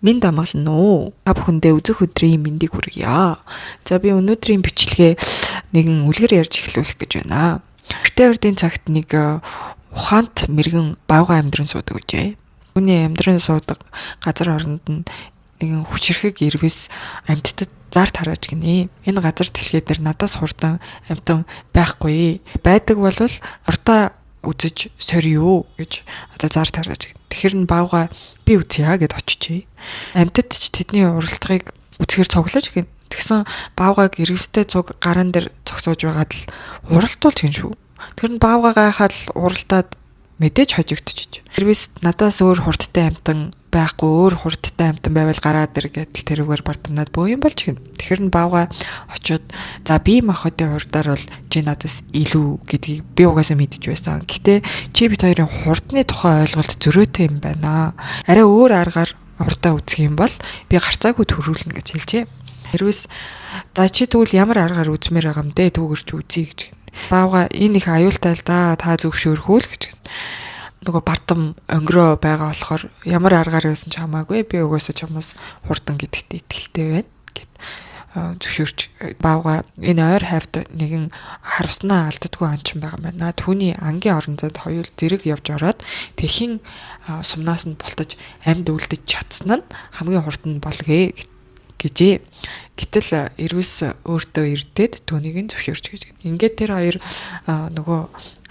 Минь дамгална уу? Та бүхэндээ үзэх өдрийн мэндийг хүргье. За би өнөөдрийн бичлэгээ нэгэн үлгэр ярьж эхлүүлэх гэж байна. Эртний урдын цагт нэг ухаант мэрэгэн баавгай амьдран суудаг гэжээ. Түүний амьдран суудаг газар оронд нь нэгэн хүчрэхэг ирвэс амьтдад зар тарааж гинэ. Энэ газар дэлхий дээр надаас хурдан амьтан байхгүй. Байдаг бол уртаа үзэж сорьё гэж одоо зар тарааж. Тэгэхээр н баавгай би үзье гэд очижээ. Амьтад ч тэдний уралдахыг үзэхээр цоглож гин. Тэгсэн баавгайг эргэстэй цуг гараан дээр зогсоож байгаад л уралдуулж гин шүү. Тэр нь баавгай гайхаад л уралдаад мэдээж хожигдчих. Тэрвээс надаас өөр хурдтай амьтан байхгүй, өөр хурдтай амьтан байвал гараад ир гэдэл тэрүүгээр бардамнаад бөө юм болж гин. Тэгэхээр нь баавгай очиод за би махатын хурдаар бол чи надаас илүү гэдгийг би угаасаа мэдэж байсан. Гэтэ чи бит хоёрын хурдны тухай ойлголт зөрөөтэй юм байна. Арай өөр аргаар хурдаа үзэх юм бол би гарцаагүй төрүүлнэ гэж хэлжээ. Тэрвээс за чи тэгвэл ямар аргаар үзмээр байгаа юм бэ? Түүгэрч үзье гэж. Баавгай энэ их аюултай л да, та зөвшөөрхөө л гэж. Нөгөө бардам өнгөрөө байгаа болохоор ямар аргаар байсан ч хамаагүй би угаасаа чамаас хурдан гэдэгт итгэлтэй байна гэд зөвшөөрч баавгай энэ ойр хавьд нэгэн харвснаа алддаггүй анчин байгаа юм байна. Түүний ангийн орон зайд хоёул зэрэг явж ороод тэхийн сумнаас нь болтож амьд үлдэж чадсан нь хамгийн хурд нь болгоё гэжээ. Гэтэл эрвэс өөртөө ирдээд түүнийг нь зөвшөөрч гэж. Ингээд тэр хоёр нөгөө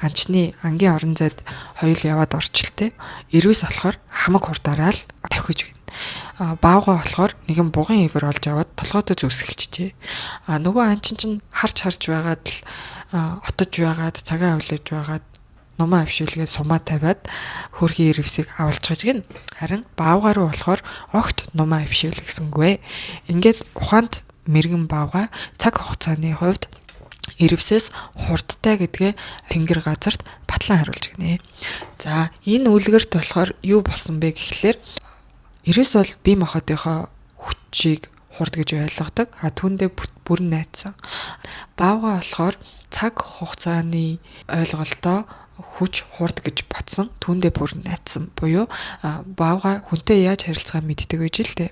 анчны ангийн орон зайд хоёул яваад орчлээ. Эрвэс болохоор хамаг хурдаараа л тавхиж гин. Баавгай болохоор нэгэн бугын ивэр олж аваад толгойдоо зүсгэлчихжээ. Нөгөө анчин чинь харж байгаад л отож байгаад цагаан хүлээж байгаад нумаа авшилгээ сумаа тавиад хөрхийн ирвсийг авалцгаж гин. Харин баавгай руу болохоор огт нумаа авшилгэсэнгүй. Ингээд ухаант мэрэгэн баавгай цаг хугацааны хувьд ирвсээс хурдтай гэдгээ тэнгэр газарт батлан харуулж гинэ. За энэ үлгэрт болохоор юу болсон бэ гэхлээр ирвс бол бие махбодынхоо хүчийг хурд гэж ойлгодог. Түүндээ бүрэн найдсан. Баавгай болохоор цаг хугацааны ойлголтоо хүч хурд гэж ботсон. Түүндээ бүрэн найдсан. Буюу баавгай хүнтэй яаж харилцахаа мэддэг байж л дээ.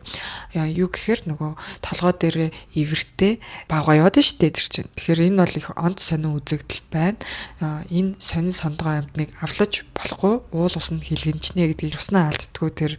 Юу гэхээр нөгөө толгой дээр ивэртэй баавгай яваад штэ тэр чинь. Тэгэхээр энэ бол их онц сонин үзэгдэл байна. Энэ сонин сондгоо амьтныг авлаж болохгүй, уул усанд хилгэнчнэ гэдгийг уснаа алддаггүй тэр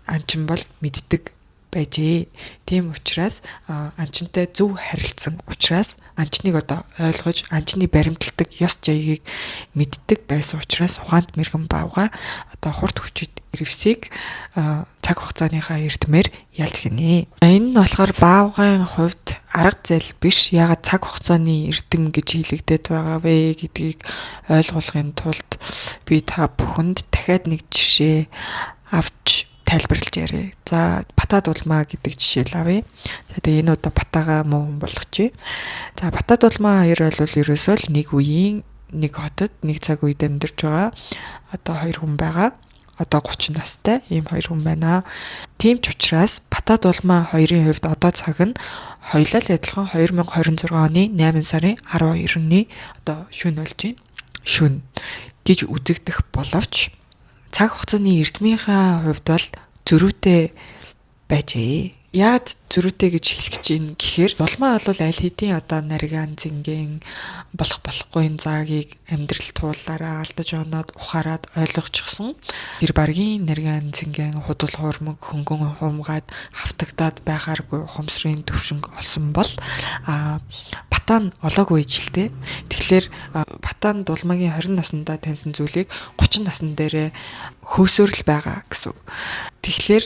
анчин бол мэддэг байжээ. Тийм учраас анчинтай зөв харилцсан учраас анчныг одоо ойлгож анчны баримталдаг ёс жаягийг мэддэг байсан учраас ухаант мэрэгэн баавгай одоо хурд хүчит ирвсийг цаг хугацааныхаа эрдмээр ялж гинэ. Энэ нь болохоор баавгайн хувьд арга зэл биш, ягаад цаг хугацааны эрдэм гэж хэлэгдээд байгаа вэ гэдгийг ойлгуулахын тулд би та бүхэнд дахиад нэг жишээ авч тайлбарлаж яриа. За Батад улмаа гэдэг жишээ л авъя. Тэгээ энэ удаа Батага муу хүн болгочихъя. За Батад улмаа хоёр бол ерөөсөө л нэг үеийн нэг хотод нэг цаг үед амьдарч байгаа. Одоо хоёр хүн байгаа. Одоо 30 настай ийм хоёр хүн байна. Тийм ч учраас Батад улмаа хоёрын хувьд одоо цаг нь хоёулаа л адилхан 2026 оны 8 сарын 12-ны одоо шөнө болж байна. Шөнө гэж үзэгдэх боловч цаг хугацааны эрдмийнхаа хувьд бол зөрүүтэй байжээ. Яад зөрүүтэй гэж хэлэх чинь гэхээр улмаа бол аль хэдийн одоо нарийн зингийн болохгүй заагийг амьдрал туулаараа алдаж оноод ухаарад ойлгочихсон. Тэр баргийн нарийн зингийн худал хуурмаг хөнгөн хуумгаад хавтагдаад байхааргүй ухамсарын төвшинг олсон бол Батан олоогүй ижилтэй. Тэгэхээр Батан дулмагийн 20 наснда таньсан зүйлийг 30 насн дээрээ хөөсөөрл байгаа гэсэн. Тэгэхээр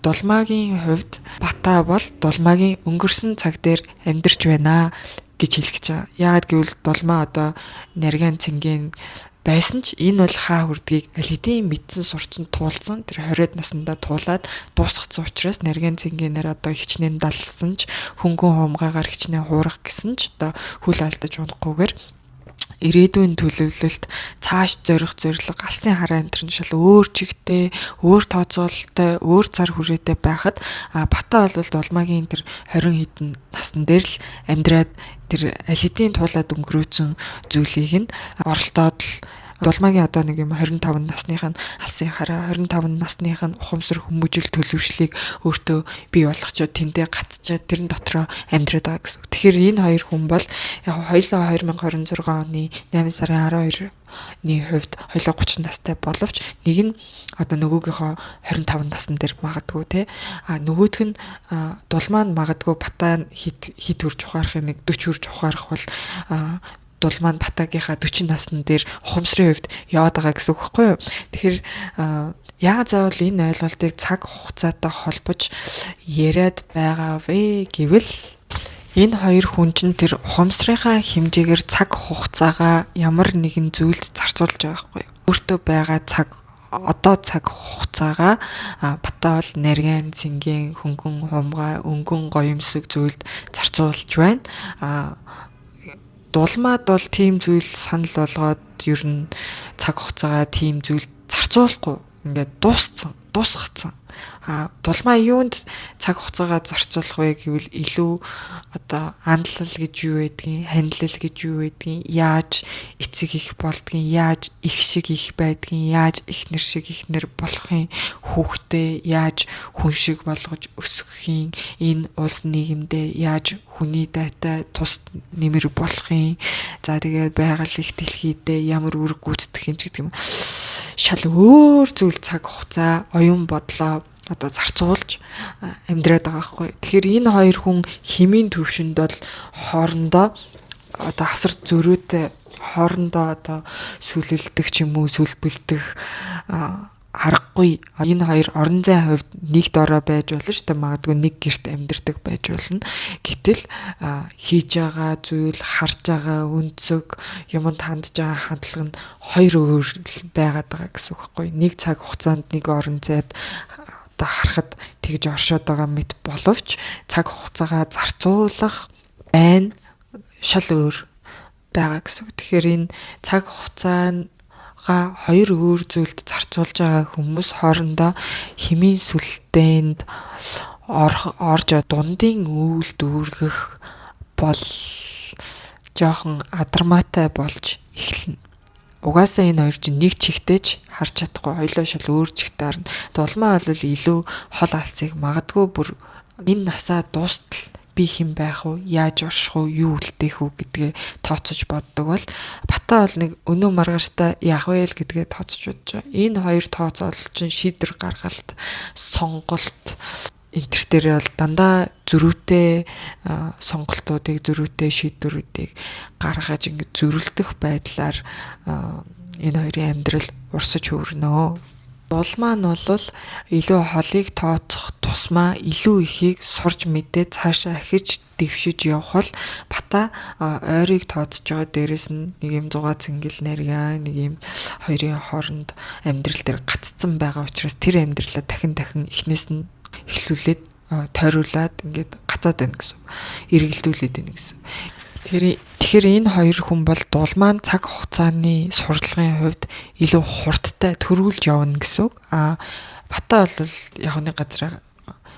дулмагийн хувьд Бата бол дулмагийн өнгөрсөн цаг дээр амьдарч байна гэж хэлэх гэж байгаа. Яагаад гэвэл дулмаа одоо нарийн цэнгийн байсан ч энэ бол хаа хүрдгийг аль хэдийн мэдсэн сурцсан туулсан тэр 20-д наснда туулаад дуусгацсан учраас нарийн цэнгийнээр одоо хичнээн далсан ч хөнгөн хуумгаагаар хичнээн хуурах гэсэн ч одоо хүл алдаж унахгүйгээр ирээдүйн төлөвлөлт цааш зорих зорилго алсын хараа энэ шал өөр чигтэй, өөр тооцоололтой, өөр цар хүрээтэй байхад Бата бол дулмагийн тэр 20 хэдэн насн дээр л амьдраад тэр аль хэдийн туулаад өнгөрөөцөн зүйлийг нь оролдоод л Дулмаагийн одоо нэг юм 25 насных нь алсын хараа, 25 насных нь ухамсар хүмүүжил төлөвшлийг өөртөө бий болгочоод тэндээ гацчаад тэрэн дотроо амьдраад байгаа гэсэн. Тэгэхээр энэ хоёр хүн бол яг хоёулаа 2026 оны 8 сарын 12-ны хувьд хоёулаа 30 настай боловч нэг нь одоо нөгөөгийнхөө 25 насн дээр магадгүй те нөгөөх нь дулмаа нь магадгүй батаа хит үрж ухаарах нэг 40 үрж ухаарах бол дулмаа нь батаагийнхаа 40 насн дээр ухамсарын хувьд яваад байгаа гэсэн үг байхгүй юу. Тэгэхээр яагаад заавал энэ ойлголтыг цаг хугацаатай холбож яриад байгаа вэ гэвэл энэ хоёр хүн чинь тэр ухамсарынхаа хэмжээгээр цаг хугацаагаа ямар нэгэн зүйлд зарцуулж байгаа байхгүй юу. Өөртөө байгаа цаг хугацаагаа батаа бол нарийн цэнгийн хөнгөн хумгай өнгөн гоёмсог зүйлд зарцуулж байна. Дулмаад бол тийм зүйл санал болгоод ер нь цаг хугацаагаа тийм зүйл зарцуулахгүй ингээд дуусгацсан. Дулмаа юунд цаг хугацаагаа зарцуулах вэ гэвэл илүү одоо андлал гэж юу байдгийг, хандлал гэж юу байдгийг, яаж эцэг их болдгийг, яаж их шиг их байдгийг, яаж эхнэр шиг эхнэр болохын, хүүхдээ яаж хүн шиг болгож өсгөхийн, энэ улс нийгэмдээ яаж хүний дайтай тус нэмэр болохын, за тэгээд байгаль их дэлхийдээ ямар үүрэг гүйцэтгэх юм гэдэг юм. Шал өөр зүйл цаг хугацаа, оюун бодлоо одоо зарцуулж амьдраад байгаа байхгүй. Тэгэхээр энэ хоёр хүн химийн төвшөнд бол хоорондоо одоо асар зөрүүтэй хоорондоо одоо сүлэлдэх ч юм уу сүлбэлдэх аргагүй. Энэ хоёр орон зайн хувьд нэг дорой байж болно шүү дээ. Магадгүй нэг гэрт амьдардаг байж болно. Гэтэл хийж байгаа зүйл, харж байгаа өнцөг, юмд хандж байгаа хандлага нь хоёр өөр байгаад байгаа гэсэн үг байхгүй. Нэг цаг хугацаанд нэг орон зайд одоо харахад тэгж оршоод байгаа мэт боловч цаг хугацаагаа зарцуулах байн шал өөр байгаа гэсэн. Тэгэхээр энэ цаг хугацаага хоёр өөр зүйлд зарцуулж байгаа хүмүүс хоорондоо химийн сүлтэнд орж дундын үйл дүүргэх бол жоохон адармаатай болж эхэлнэ. Угаасаа энэ хоёр чинь нэг чигтэйч харж чадахгүй хоёлоо шал өөр чигтээ харна. Дулмаа бол илүү хол алсыг магадгүй бүр энэ насаа дуустал би хэн байх уу, яаж орших уу, юу үлдээх үү гэдгээ тооцож боддог бол батаа бол нэг өнөө маргааштай яах вэ л гэдгээ тооцож бодож байгаа. Энэ хоёр тооцоол чинь шийдвэр гаргалт, сонголт энтер дээр бол дандаа зөрүүтэй сонголтуудыг, зөрүүтэй шийдвэрүүдийг гаргаж ингэ зөрүүлдэх байдлаар энэ хоёрын амьдрал урсаж хөврнөө. Дулмаа нь бол илүү холыг тооцох тусмаа илүү ихийг сурж мэдээ цаашаа ахиж дэвшиж явах бол батаа ойрыг тооцож байгаа дээрэс нь нэг юм 6 цэнгэл нарийн нэг юм хоёрын хооронд амьдрал дээр гаццсан байгаа учраас тэр амьдралаа дахин эхнээс нь эхлүүлээд тойруулаад ингээд гацаад байна гэсэн. Эргэлдүүлээд байна гэсэн. Тэгэхээр энэ хоёр хүн бол дулмаа цаг хугацааны сурталчилгын хувьд илүү хурдтай төрүүлж явна гэсэн үг. Батаа бол явны газраа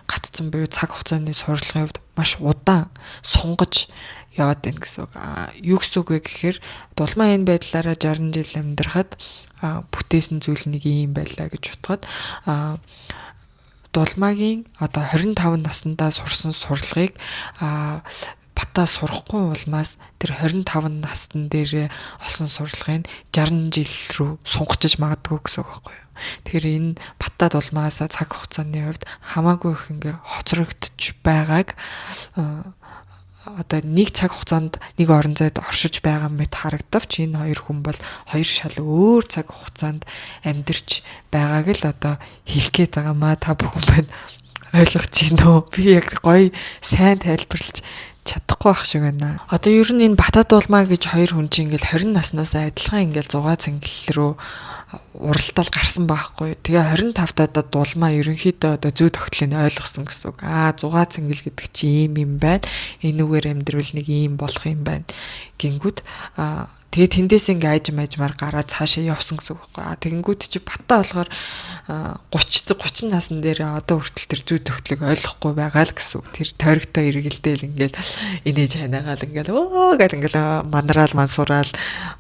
гатцсан буюу цаг хугацааны сурталчилгын хувьд маш удаан сунгаж яваад байна гэсэн үг. Юу гэсэн үг вэ гэхээр дулмаа энэ байдлаараа 60 жил амьдрахад бүтээсэн зүйл нэг юм байлаа гэж утгаад дулмаагийн одоо 25 наснда сурсан сурлагыг батаа сурахгүй улмаас тэр 25 насны дээр олсон сурлагыг 60 жил рүү сунгачиж магадгүй гэсэн үг байхгүй юу. Тэгэхээр энэ батаа дулмаас цаг хугацааны хувьд хамаагүй их ингээ хоцрогдож байгааг одоо нэг цаг хугацаанд нэг орон зайд оршиж байгаа мэт харагдавч энэ хоёр хүн бол хоёр шал өөр цаг хугацаанд амьдарч байгааг л одоо хэлэх гээд байгаа маа та бүхэн байна. Ойлгож байна уу? Би яг гоё сайн тайлбарлаж чадахгүй байх шиг байна. Одоо ер нь энэ батаа дулмаа гэж хоёр хүн чинь ингээл 20 наснаас адилхан ингээл 6 цэнгэл рүү уралдаал гарсан байхгүй. Тэгээ 25-таа дулмаа ерөнхийдөө одоо зүй тогтлыг ойлгосон гэсэн үг. 6 цэнгэл гэдэг чи ийм байна. Энүүгээр амьдрал нэг ийм болох юм байна. Гингүүд тэгээ тэндээс ингээ ажмаар гараад цаашаа явсан гэсэн үг байхгүй. Тэгэнгүүт чи батаа болохоор 30 насн дээр одоо хүртэл тэр зүй тогтлыг ойлгохгүй байгаа л гэсэн үг. Тэр тойрогтой эргэлдээл ингээл инээж ханаагаал ингээл өө гэл ингээл манараал мансураал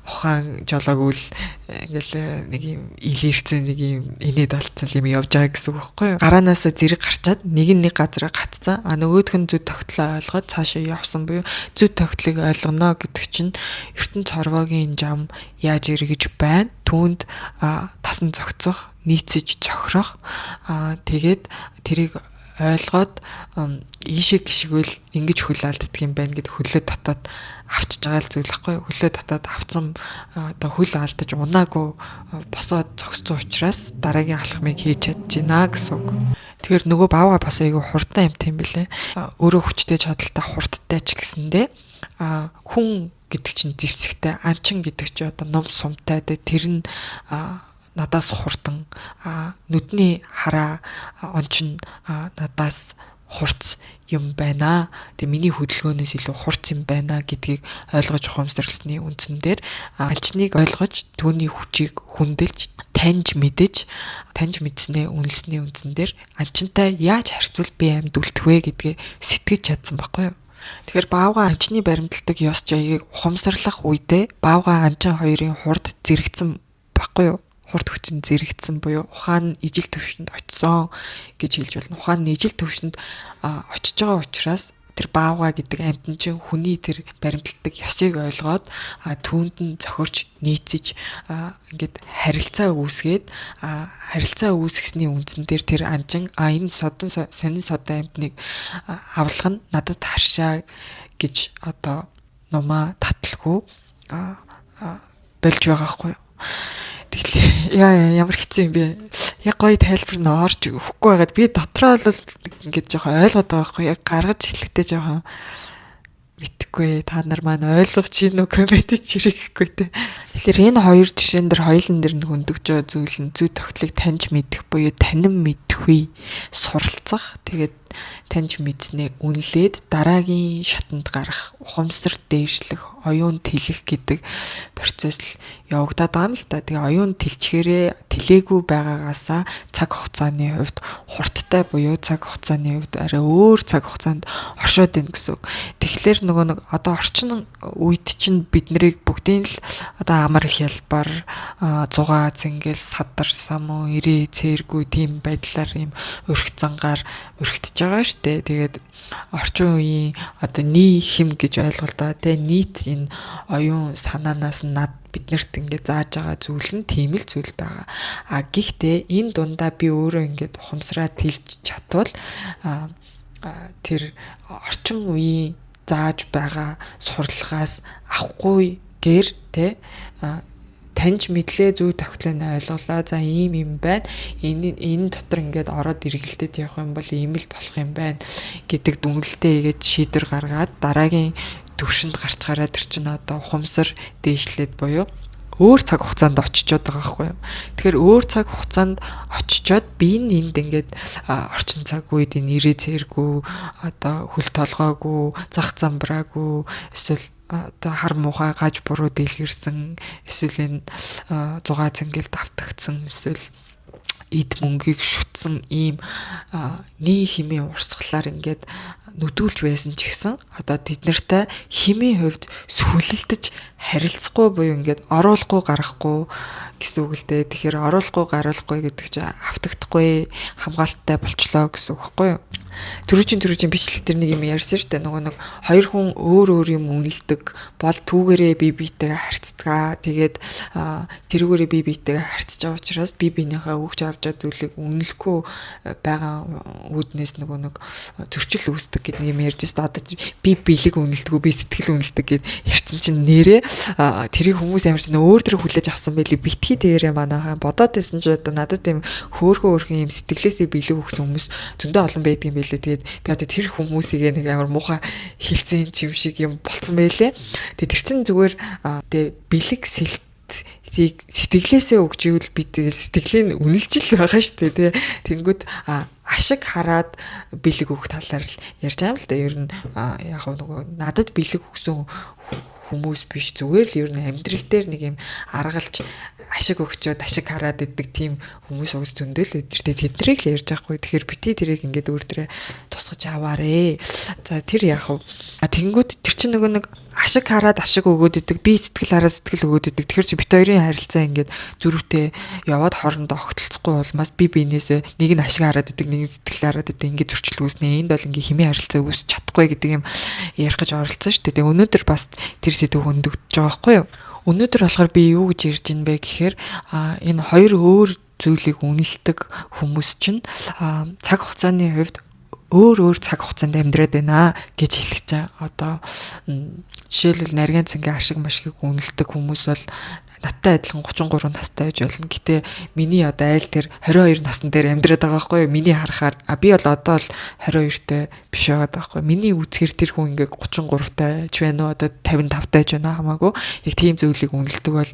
ухаан жолоог үл ингээл нэг юм илэрсэн нэг юм инээд болцсон юм явж байгаа гэсэн үг байхгүй. Гараанаасаа зэрэг гарчаад нэг газараа гатцсан. Нөгөөх нь зүй тогтлоо ойлгоод цаашаа явсан буюу зүй тогтлыг ойлгоно гэдэг чинь ертөнц хорвоогийн зам яаж эргэж байна. Түүнд тасан зохицох, нийцэж зохирох тэгээд тэрийг ойлгоод ийшээ гიშгвэл ингэж хөл алддаг юм байна гэд хөлөө татаад авчиж байгаа л зүйл байхгүй. Хөлөө татаад авцсан одоо хөл алдаж унаагүй босоод зогссон учраас дараагийн алхмыг хийж чадчихна гэсэн үг. Тэгэхээр нөгөө баавга бас айгүй хурдан амт юм бэлээ. Өөрөө хүчтэй чадaltaй хурдтай ч гэсэндээ хүн гэдэг чинь зэвсэгтэй, анчин гэдэг чинь одоо ном сумтай тэр нь надаас хурдан нүдний хараа ончин надаас хурц юм байна. Тэгээ миний хөдөлгөөнөөс илүү хурц юм байна гэдгийг ойлгож ухамсарласны үндсэн дээр анчныг ойлгож түүний хүчийг хүндэлж таньж мэдснээ үнэлсний үндсэн дээр анчинтай яаж харьцвал би амьд үлдэх вэ гэдгээ сэтгэж чадсан байхгүй юу. Тэгэхээр баавга анчны баримтлагдаг ёс жаягийг ухамсарлах үедээ баавга анчин хоёрын хурд зэрэгцэн байхгүй юу? Хурд хүчин зэрэгцсэн буюу ухаан нь ижил төвшөнд очисон гэж хэлж болно. Ухаан нь ижил төвшөнд очиж байгаа учраас тэр баавга гэдэг амьтан чинь хүний тэр баримтлагдаг ёсыг ойлгоод түүнд нь зохирч нийцэж ингээд харилцаа үүсгээд харилцаа үүсгэсний үндсэн дээр тэр анжин энэ сонин содон амьтныг авлах нь надад харшаа гэж одоо номаа татлгүй болж байгаа хгүй. Тэгэхээр ямар хэцүү юм бэ? Яг гоё тайлбар нь орж өгөхгүй байгаад би дотроо бол ингээд жоохон ойлгоод байгаа хгүй. Яг гаргаж хэлэхдээ жоохон мэдхгүй. Та нар маань ойлгож гин үү коммент чирээхгүй те. Тэгэхээр энэ хоёр жишээн дээр хоёулын дээр нь хөндөгж байгаа зүйл нь зүй тогтлыг таньж мэдэх буюу танин мэдхгүй суралцах. Тэгээд таньж мэдснээ үнэлээд дараагийн шатанд гарах, ухамсар дээшлэх, оюун тэлэх гэдэг процесс явагдаад байгаа юм л та. Тэгээ оюун тэлчгээрээ тэлээгүй байгаагаасаа цаг хугацааны хувьд хурдтай буюу цаг хугацааны хувьд арай өөр цаг хугацаанд оршоод байна гэсэн үг. Тэгэхээр нөгөө нэг одоо орчин үед чинь бид нарыг бүгдийн л одоо амар хялбар 6 цэнгэл садар самуу ирээ цээргүй тийм байдлаар юм өрхцангаар өрхтж байгаа шүү дээ. Тэгээд орчин үеийн одоо нийт хим гэж ойлголтоо те нийт энэ оюун санаанаас над биднэрт ингээд зааж байгаа зүйл нь тийм л зүйл байгаа. Гэхдээ энэ дундаа би өөрөө ингээд ухамсараа тэлж чадвал тэр орчин үеийн зааж байгаа сурлагаас авахгүй гэр те таньж мэдлээ зүй тогтлыг ойлголаа. За ийм юм байна. Энэ дотор ингээд ороод эргэлдэж явах юм бол ийм л болох юм байна гэдэг дүнэлтээ игээд шийдвэр гаргаад дараагийн төвшөнд гарчгаараа тэр чинь одоо ухамсар дээшлээд буюу өөр цаг хугацаанд очичоод байгаа байхгүй юу. Тэгэхээр өөр цаг хугацаанд очичоод би энд ингээд орчин цаг үед энэ ирээ цэргүй одоо хөл толгоогүй зах замбраагүй эсвэл одоо хар муухай гаж буруу дэлгэрсэн эсвэл энэ 6 цэнгэл давтагдсан эсвэл эд мөнгийг шүтсэн ийм нийт химийн урсгалаар ингээд нүдүүлж байсан ч гэсэн одоо тэд нартай химийн хувьд сүлэлдэж харилцахгүй буюу ингээд оруулахгүй гарахгүй гэсэн үг л дээ. Тэгэхээр оруулахгүй гаруулахгүй гэдэг чинь автагдахгүй хамгаалттай болчлоо гэсэн үг байхгүй юу? Төрүүчийн бичлэг тэр нэг юм ярьсан шүү дээ. Нөгөө нэг хоёр хүн өөр юм үнэлдэг бол түүгээрээ бие биетэйгээ харьцдаг. Тэгээд тэрүүгээрээ бие биетэйгээ харьцаж байгаа учраас бие биенийхээ өгч авч байгаа зүйлийг үнэлэхгүй байгаа үүднээс нөгөө нэг зөрчил үүсдэг гэдэг юм ярьж байна. Одоо би бэлэг үнэлдэггүй, би сэтгэл үнэлдэг гэд ярьсан чинь нэрээ тэрийг хүмүүс ямар ч өөр төр хүлээж авсан байли битгий тэрэ манайхаа бодоод байсан ч одоо надад тийм хөөхөн юм сэтгэлээсээ бэлэг өгсөн хүмүүс зөндөө олон байдаг юм байлээ. Тэгээд би одоо тэр хүмүүсийг нэг амар муухай хилцэн юм шиг юм болцсон байлээ. Тэгээд тэр чин зүгээр тэгээд бэлэг сэтгэлээсээ өгч ивэл би тэгэл сэтгэлийн үнэлж л байгаа шүү дээ. Тэнгүүд ашиг хараад бэлэг өгөх талаар л ярьж байгаа юм л да. Ер нь яг нөгөө надад бэлэг өгсөн хүмүүс биш, зүгээр л ер нь амьдрал дээр нэг юм аргалж ашиг өгчөөд ашиг хараад иддэг тийм хүмүүс уус зөндөл өдөртөө тэднийг л ярьж байхгүй. Тэгэхээр бити тэрийг ингээд өөртөө тусгаж аваарэ. За тэр яах вэ? Тэнгүүд тэр чинь нөгөө нэг ашиг хараад ашиг өгөөд идэг, би сэтгэл хараад сэтгэл өгөөд идэг. Тэгэхээр чи бит хоёрын харилцаа ингээд зөрүүтэй яваад хоорондоо огтлцохгүй болмаас би биенээсээ нэг нь ашиг хараад идэг, нэг нь сэтгэл хараад идэг. Ингээд зөрчил үүснэ. Энд бол ингээд химийн харилцаа үүсч чадахгүй гэдэг юм ярих гэж оролцсон шүү дээ. Тэгээ өнөөдөр бас тэр сэдв хөндөгдөж байгаа байхгүй юу? Өнөөдөр болохоор би юу гэж ярьж ин бэ гэхээр энэ хоёр өөр зүйлийг үнэлдэг хүмүүс чинь цаг хугацааны хувьд өөр цаг хугацаанд амьдраад байна гэж хэлэх чинь одоо жишээлбэл нарийн цангийн ашиг машгийг үнэлдэг хүмүүс бол надтай адилхан 33 настай байж болно. Гэтэ миний одоо айл тэр 22 насн дээр амьдраад байгаа байхгүй юу? Миний харахаар би бол одоо л 22-тэй биш байгаа байхгүй юу? Миний үзэхэр тэр хүн ингээ 33-тай ч байна уу, одоо 55-тай ч байна хамаагүй. Яг тийм зүйлийг үнэлдэг бол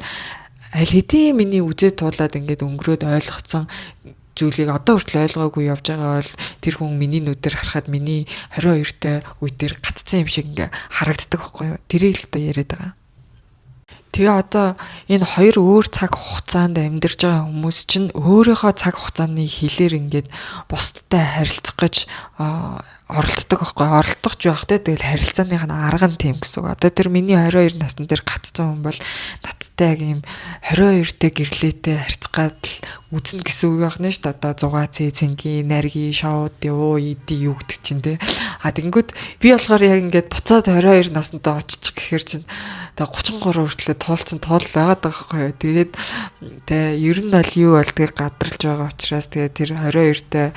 аль хэдийн миний үзээ туулаад ингээд өнгөрөөд ойлгоцсон зүйлийг одоо хүртэл ойлгоогүй явж байгаа бол тэр хүн миний нүдээр харахад миний 22-тай үе дээр гатцсан юм шиг ингээ харагддаг байхгүй юу? Тэрийг л одоо яриад байгаа. Тэгээ одоо энэ хоёр өөр цаг хугацаанд амьдарч байгаа хүмүүс чинь өөрийнхөө цаг хугацааны хилээр ингээд бусдтай харилцах гэж оролддог байхгүй. Оролдох ч байх те. Тэгэл харилцааных нь арга нь тийм гэсэн үг. Одоо тэр миний 22 насны дээр гацсан хүн бол надтай яг юм 22-тэй гэрлээтэй харьцгаад л үзнэ гэсэн үг байна шүү дээ. Одоо зугаа цэцэнгийн, наргийн, шоуд, юу иди юу гэдэг чинь те. Тэгэнгүүт би болохоор яг ингээд буцаад 22 наснаа очиж гэхээр чинь тэгээ 33 хүртлээр туулцсан тоол байгаад байгаа байхгүй юу. Тэгээд тэгээ ер нь бол юу болдгийг гадарлаж байгаа учраас тэгээ тэр 22-тай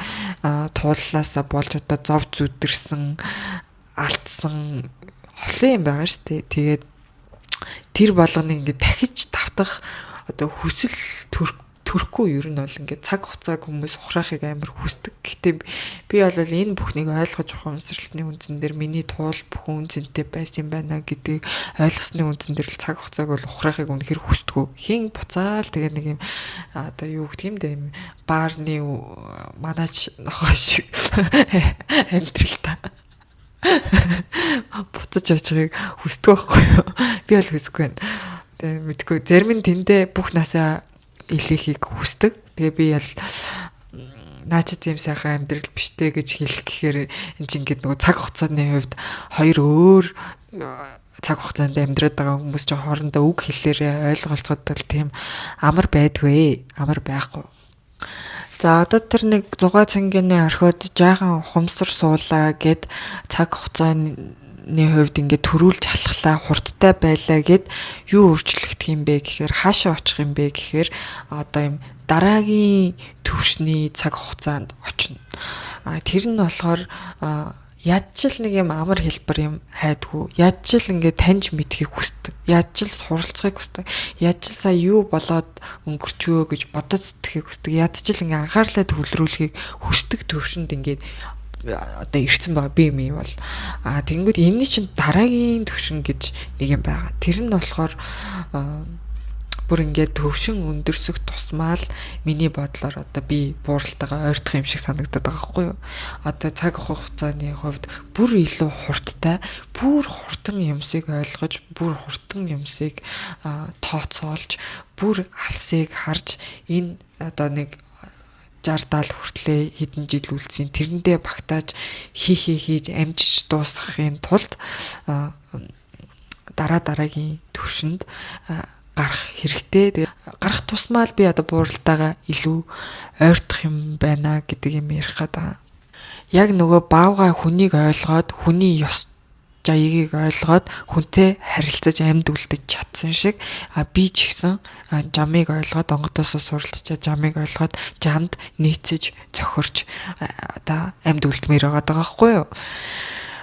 тууллаасаа болж одоо зов зүдэрсэн алдсан олон юм байгаа шүү дээ. Тэгээд тэр болгоныг ингээд дахиж давтах одоо хүсэл төрөхгүй ер нь бол ингээд цаг хугацааг хүмүүс ухраахыг амар хүсдэг. Гэхдээ би бол энэ бүхнийг ойлгож ухамсарласны үндсэн дээр миний туул бүхэн үнцэнтэй байсан юм байна гэдгийг ойлгосны үндсэн дээр л цаг хугацааг бол ухраахыг үнэхээр хүсдэггүй. Хин буцаал тэгээ нэг юм одоо юу гэх юм бэ, юм баарны манаач нохоо шиг амьдрал та буцаж очихыг хүсдэг байхгүй юу? Би бол хүсэхгүй байна. Тэгээ мэдгүй зарим нь тэндээ бүх насаа илээхийг хүсдэг. Тэгээ би ял наач тийм сайхан амьдрал биштэй гэж хэлэх гэхээр эн чинь ингээд нөгөө цаг хугацааны хувьд хоёр өөр цаг хугацаанд амьдраад байгаа хүмүүс чинь хоорондоо үг хэллээрээ ойлголцоод тийм амар байдгүй, амар байхгүй. За одоо тэр нэг 6 цагийн орхиод жаахан ухамсар суулаа гэд цаг хугацааны хувьд ингээд төрүүлж халахлаа, хурдтай байлаа гэд юу өөрчлөгдөх юм бэ гэхээр хаашаа очих юм бэ гэхээр одоо юм дараагийн төвшний цаг хугацаанд очино. Тэр нь болохоор яаж ч л нэг юм амар хэлбэр юм хайдгүй. Яаж ч л ингээд таньж мэдхийг хүсдэг. Яаж ч л суралцахыг хүсдэг. Яаж ч сая юу болоод өнгөрчөө гэж бодож сэтгэхийг хүсдэг. Яаж ч л ингээд анхаарлаа төвлөрүүлэхийг хүсдэг төвшөнд ингээд одоо ирсэн байгаа би юм бол тэгэнгүүт энэ чинь дараагийн төвшин гэж нэг юм байгаа. Тэр нь болохоор бүр ингээд төвшин өндөрсөх тусмаа л миний бодлоор одоо би бууралтайгаа ойртох юм шиг санагдаад байгаа хгүй юу. Одоо цаг хугацааны хувьд бүр илүү хурдтай, бүр хурдан юмсыг ойлгож, бүр хурдан юмсыг тооцоолж, бүр алсыг харж энэ одоо нэг 60-70 хүртлээ хэдэн жил үлдсэн тэрэндээ багтааж хийж амжиж дуусгахын тулд дараагийн төвшөнд гарах хэрэгтэй. Тэгээ гарах тусмаа л би одоо бууралтайгаа илүү ойртох юм байна гэдэг юм ярих гэдэг. Яг нөгөө баавгай хүнийг ойлгоод хүний ёс жаягийг ойлгоод хүнтэй харилцаж амьд үлдэж чадсан шиг би ч гэсэн жамыг ойлгоод онгодоосоо суралцж жамыг ойлгоод жамд нийцэж цохирч одоо амьд үлдмээр байгаа байхгүй юу.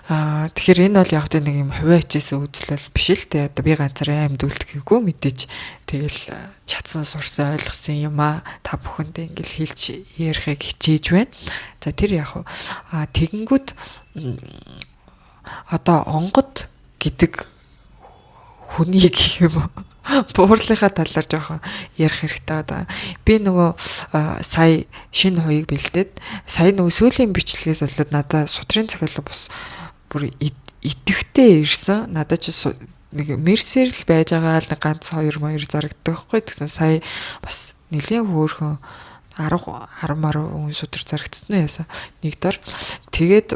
Тэгэхээр энэ бол яг нэг юм хувиа хичээсэн үзлэл биш л те. Одоо би ганцаараа амьд үлдэхгүйгүй мэдээж тэгэл чадсан сурсан ойлгосон юм та бүхэндээ ингээл хэлж ярихыг хичээж байна. За тэр яг тэгэнгүүт одоо онгод гэдэг хүний гэх юм уу буурлынхаа талаар жоохон ярих хэрэгтэй одоо. Би нөгөө сая шинэ хуйг бэлдээд сая нөгөө сүүлийн бичлэгээс болоод надад судрын цахилгаан бас бүр идэвхтэй ирсэн. Надад ч нэг мерсер л байж байгаа л ганц 2 моёр зарагддаг хгүй. Тэгсэн сая бас нэлийн хөөрхөн 10 маруу судар зарагдсан яасан нэг дор. Тэгээд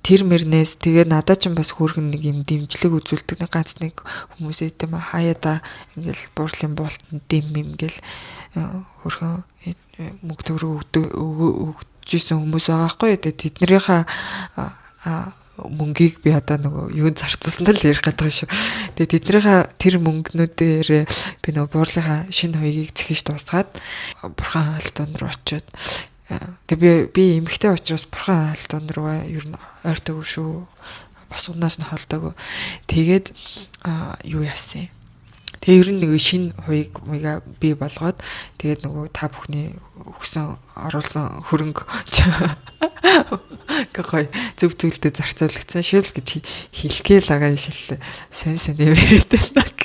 тэр мөрнээс тэгээд надад ч бас хөөрхөн нэг юм дэмжлэг үзүүлдэг нэг ганц нэг хүмүүсээ тийм хаяада ингээл буурлын буултанд дэм юм ингээл хөөрхөн мөнгө төгрөг өгчээсэн хүмүүс байгаа хгүй. Тэгээд тэднэрийнхээ мөнгийг би одоо нөгөө юу зарцуулсан л ярих гэдэг шүү. Тэгээд тэднийхээ тэр мөнгнүүдээр би нөгөө буурлынхаа шинэ хоёгийг зэхэж дуусгаад бурхан хаалтан руу очиод тэгээд би эмэгтэй учраас бурхан хаалтан руу ер нь ойртойгоо шүү. Босгоноос нь холдоогүй. Тэгээд юу яасан. Тэгээ ер нь нэг шинэ хуйг би болгоод тэгээд нөгөө та бүхний өгсөн оруулсан хөрөнгө гой зөв зүйлдээ зарцуулагдсан шил гэж хэлгээл байгаа шил сонь нэмэрэтэй наг.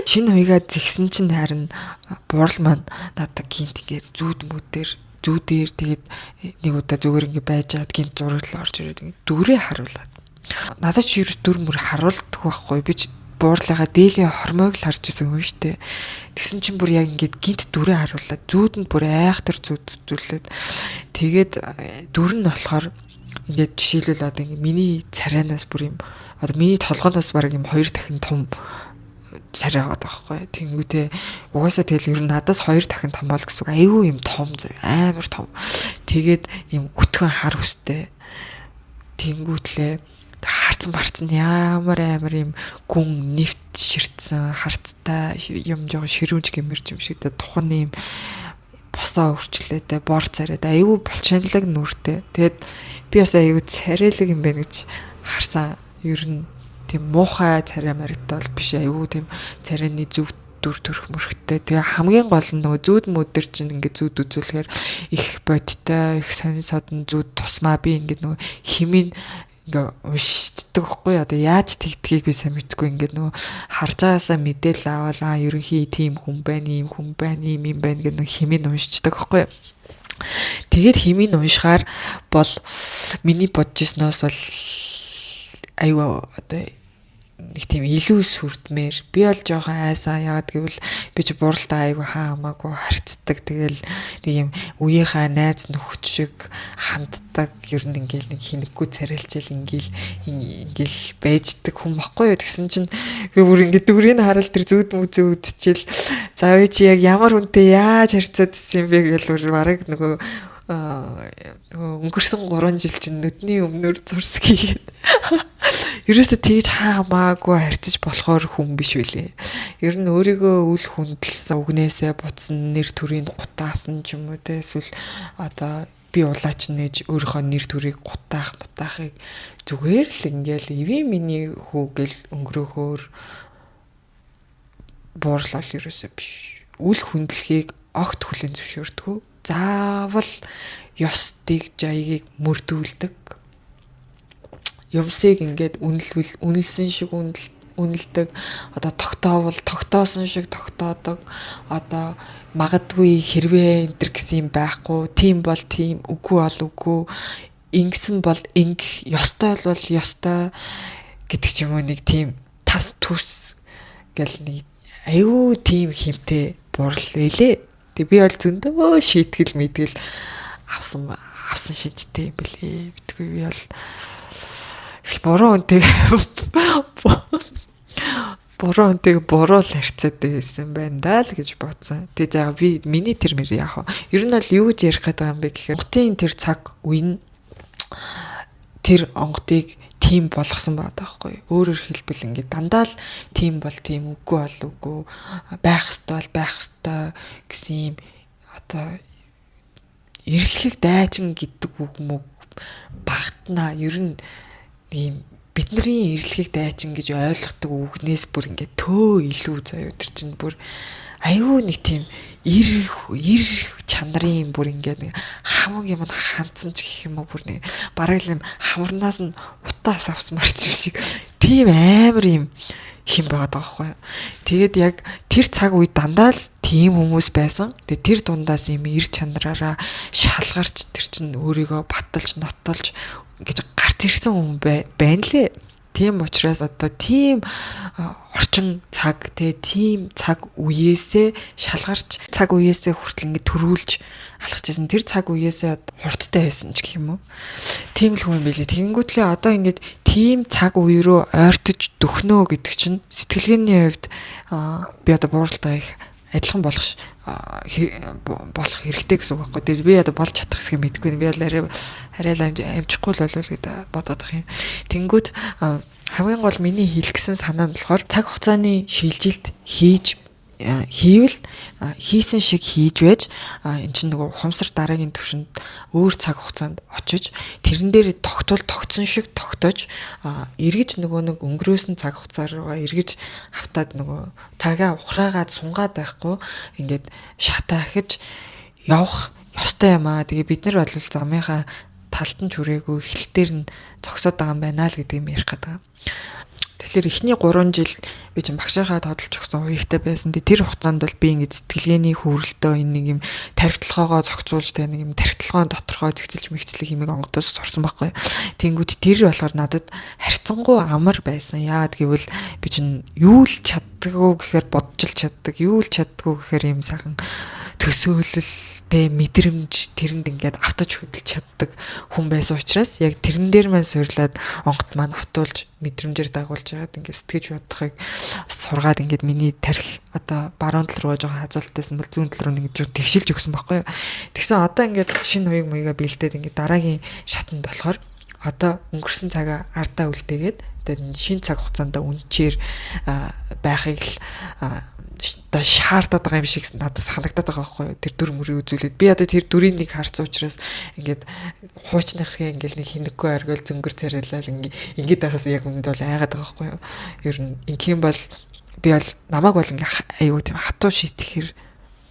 Шинэ хуйгаа згсэн чинь харин буурал маань надад гинт ингээд зүүдээр тэгээд нэг удаа зүгээр ингээд байж хаад гинт зураглал орж ирээд дүрээ харуулад. Надад ч ерөөс дүр мөр харуулдаг байхгүй би буурлынхаа дээлийн хормойг л харж исэн юм штэ. Тэгсэн чинь бүр яг ингээд гинт дүрээ харуулад зүүдэнд бүр айхтар зүүдүүлээд тэгээд дүр нь болохоор ингээд жишээлбэл одоо ингээд миний царайнаас бүр юм одоо миний толгооноос бараг юм 2 дахин том царай байгаа байхгүй. Тэнгүүтээ угаасаа тэгэл ер нь надаас 2 дахин том бол гэсэн үг. Айгүй юм том зав амар том. Тэгээд юм өтгөн хар үстэй. Тэнгүүтлээ харцсан ямар амар юм гүн нэвт ширтсэн харцтай юм жоо ширүүнж гэмэрч юм шиг тухайн юм босоо өрчлөөтэй бор царайд айгүй болчинлаг нүртэй. Тэгээд би бас айгүй царайлаг юм байна гэж харсан. Ер нь тийм муухай царай марагдтал биш айгүй тийм царайны зөв дүр төрх мөрхтэй. Тэгээ хамгийн гол нь нөгөө зүүд мөдөр чинь ингээд зүүд үзүүлэхээр их бодтой их сонин содон зүүд тусмаа би ингээд нөгөө химийн ингээ уншдаг хгүй одоо яаж тэгдгийг би сайн мэдгүй ингээд нөгөө харж байгаасаа мэдээлэл аваад ерөнхий тийм хүн байна ийм хүн байна ийм юм байна гэдэг нөгөө химийн уншдаг хгүй. Тэгээд химийн уншихаар бол миний бодож ирснээс бол аюу одоо нэг тийм илүү сүрдмээр би бол жоохон айсан яагаад гэвэл би ч бууралтай айгу хаамаагүй харцдаг тэгэл нэг юм үеийнхаа найз нөхөд шиг ханддаг ер нь ингээл нэг хинэггүй царайлчил ингээл байждаг хүн баггүй юу тэгсэн чинь би бүр ингээд дүрийг хараал тэр зүүд мүзөө үдчихэл за чи яг ямар хүнтэй яаж харьцаад ирсэн бэ гэж бүр бараг нөгөө өнгөрсөн 3 жил чинь нүдний өмнөр зурсгийг ерөөсө тэгж хаамаагүй харьцаж болохоор хүн биш үлээ. Ер нь өөрийгөө үл хүндэлсэн үгнээсээ буцсан нэр төрийн гутаасан ч юм уу те эсвэл одоо би улаач нээж өөрийнхөө нэр төрийг гутаахыг зүгээр л ингээл эви миний хүү гэл өнгөрөөхөөр буурлал ерөөсө биш. Үл хүндлэхийг огт хүлээн зөвшөөрдөг. Заавал ёстыг жаягийг мөрдүүлдэг. Юмсыг ингээд үнэлсэн шиг үнэлдэг. Одоо тогтоовол тогтоосон шиг тогтоодог. Одоо магадгүй хэрвээ энтер гэсэн юм байхгүй. Тийм бол тийм, үгүй бол үгүй. Ингэсэн бол ингэх, ёстой бол ёстой гэдэг ч юм уу нэг тийм тас түс гэл нэг аюу тийм хэмтэй буурал байлээ. Тэг би бол зөндөө шийтгэл мэдгэл авсан шинжтэй юм бэлээ. Битгүй би бол буруу үнтэйг буруу л харьцаад байсан байна даа л гэж бодсон. Тэг заа би миний тэр мэр яах вэ? Ер нь бол юу гэж ярих гэдэг юм бэ гэхээр онготын тэр цаг үе нь тэр онготыг тийм болгосон байдаг байхгүй. Өөрөөр хэлбэл ингээд дандаа л тийм бол тийм үгүй бол үгүй байх ёстой гэсэн юм одоо эрэлхийг дайчин гэдэг үг мөг багтнаа. Ер нь ийм бидний эрэлхийг дайчин гэж ойлгодог үгнээс бүр ингээд төө илүү заяа өдр чинь бүр аюу нэг тийм ир чанарын бүр ингээд нэг хамаг юм хандсан ч гэх юм уу бүр нэг бараг л юм хамарнаас нь утаас авсмарч юм шиг тийм амар юм хин байгаад байгаа байхгүй. Тэгээд яг тэр цаг үед дандаа л тийм хүмүүс байсан. Тэгээд тэр дундаас юм эр чанараараа шалгарч тэр чин өөрийгөө баталж нотолж гэж гарч ирсэн хүн байна лээ. Тийм учраас одоо тийм орчин цаг тийм цаг үеэсээ шалгарч цаг үеэсээ хүртэл ингэ төрүүлж алхажсэн тэр цаг үеэсээ хурдтай байсан ч гэх юм уу. Тийм л хүн байлээ. Тэгэнгүүтлээ одоо ингэ тийм цаг үе рүү ойртож дөхнөө гэдэг чинь сэтгэлгээний хувьд би одоо бууралтай их адилхан болох хэрэгтэй гэсэн үг байхгүй. Тэр би одоо болж чадах хэсгийг мэдэхгүй. Би арай л амжихгүй л болов гэдэг бодоод байгаа юм. Тэнгүүд хамгийн гол миний хэлгэсэн санаа нь болохоор цаг хугацааны шилжилт хийвэл хийсэн шиг хийж байж эн чинь нөгөө ухамсар дараагийн түвшинд өөр цаг хугацаанд очиж тэрэн дээр тогтсон шиг тогтож эргэж нөгөө нэг өнгөрөөсөн цаг хугацаа руугаа эргэж автаад нөгөө цагаа ухраагаад сунгаад байхгүй ингээд шатаа ахиж явах ёстой юм аа. Тэгээ бид нар бол замынхаа талтан чүрээгүй эхлэлтээр нь зогсоод байгаа юм байна л гэдгийг ярих гэдэг. Тэгэхээр эхний 3 жил би чинь багшийнхаа тодолж өгсөн уягтай байсан. Тэр хугацаанд бол би ингэ сэтгэлгээний хөврөлтөө энэ нэг юм тархитлагоогоо зохицуулж тэ нэг юм тархитлагоон доторхоо зэгцэлж мэгцлэх хэмээг онгодоос сурсан байхгүй. Тэнгүүд тэр болохоор надад харьцангуй амар байсан. Яагаад гэвэл би чинь юу л чаддаггүй гэхээр бодож л чаддаг, юу л чаддаггүй гэхээр юм сайхан төсөөлөлтэй мэдрэмж тэрэнд ингээд автаж хөдөлж чаддаг хүн байсан учраас яг тэрэн дээр маань суйрлаад онгот маань автуулж мэдрэмжээр дагуулж яагаад ингээд сэтгэж бодохыг сургаад ингээд миний тарих одоо баруун тал руу жоохон хазаалтайсан бол зүүн тал руу нэг жоо тэгшилж өгсөн байхгүй юу. Тэгсэн одоо ингээд шинэ хоёуг маяга бэлдээд ингээд дараагийн шатанд болохоор одоо өнгөрсөн цагаа ардаа үлдээгээд тэгээд шинэ цаг хугацаанд үнчээр байхыг л одоо шаардаад байгаа юм шиг надад санагдаад байгаа байхгүй юу. Тэр дүр мөрийг үзүүлээд би одоо тэр дүрийн нэг харсан учраас ингээд хуучны хэсгээ ингээд нэг хинэггүй оргиол зөнгөр царайлал ингээд байхаас яг өмнөд бол айгаад байгаа байхгүй юу. Ер нь ингийн бол би бол намайг бол ингээд аюу тийм хатуу шийтгэхэр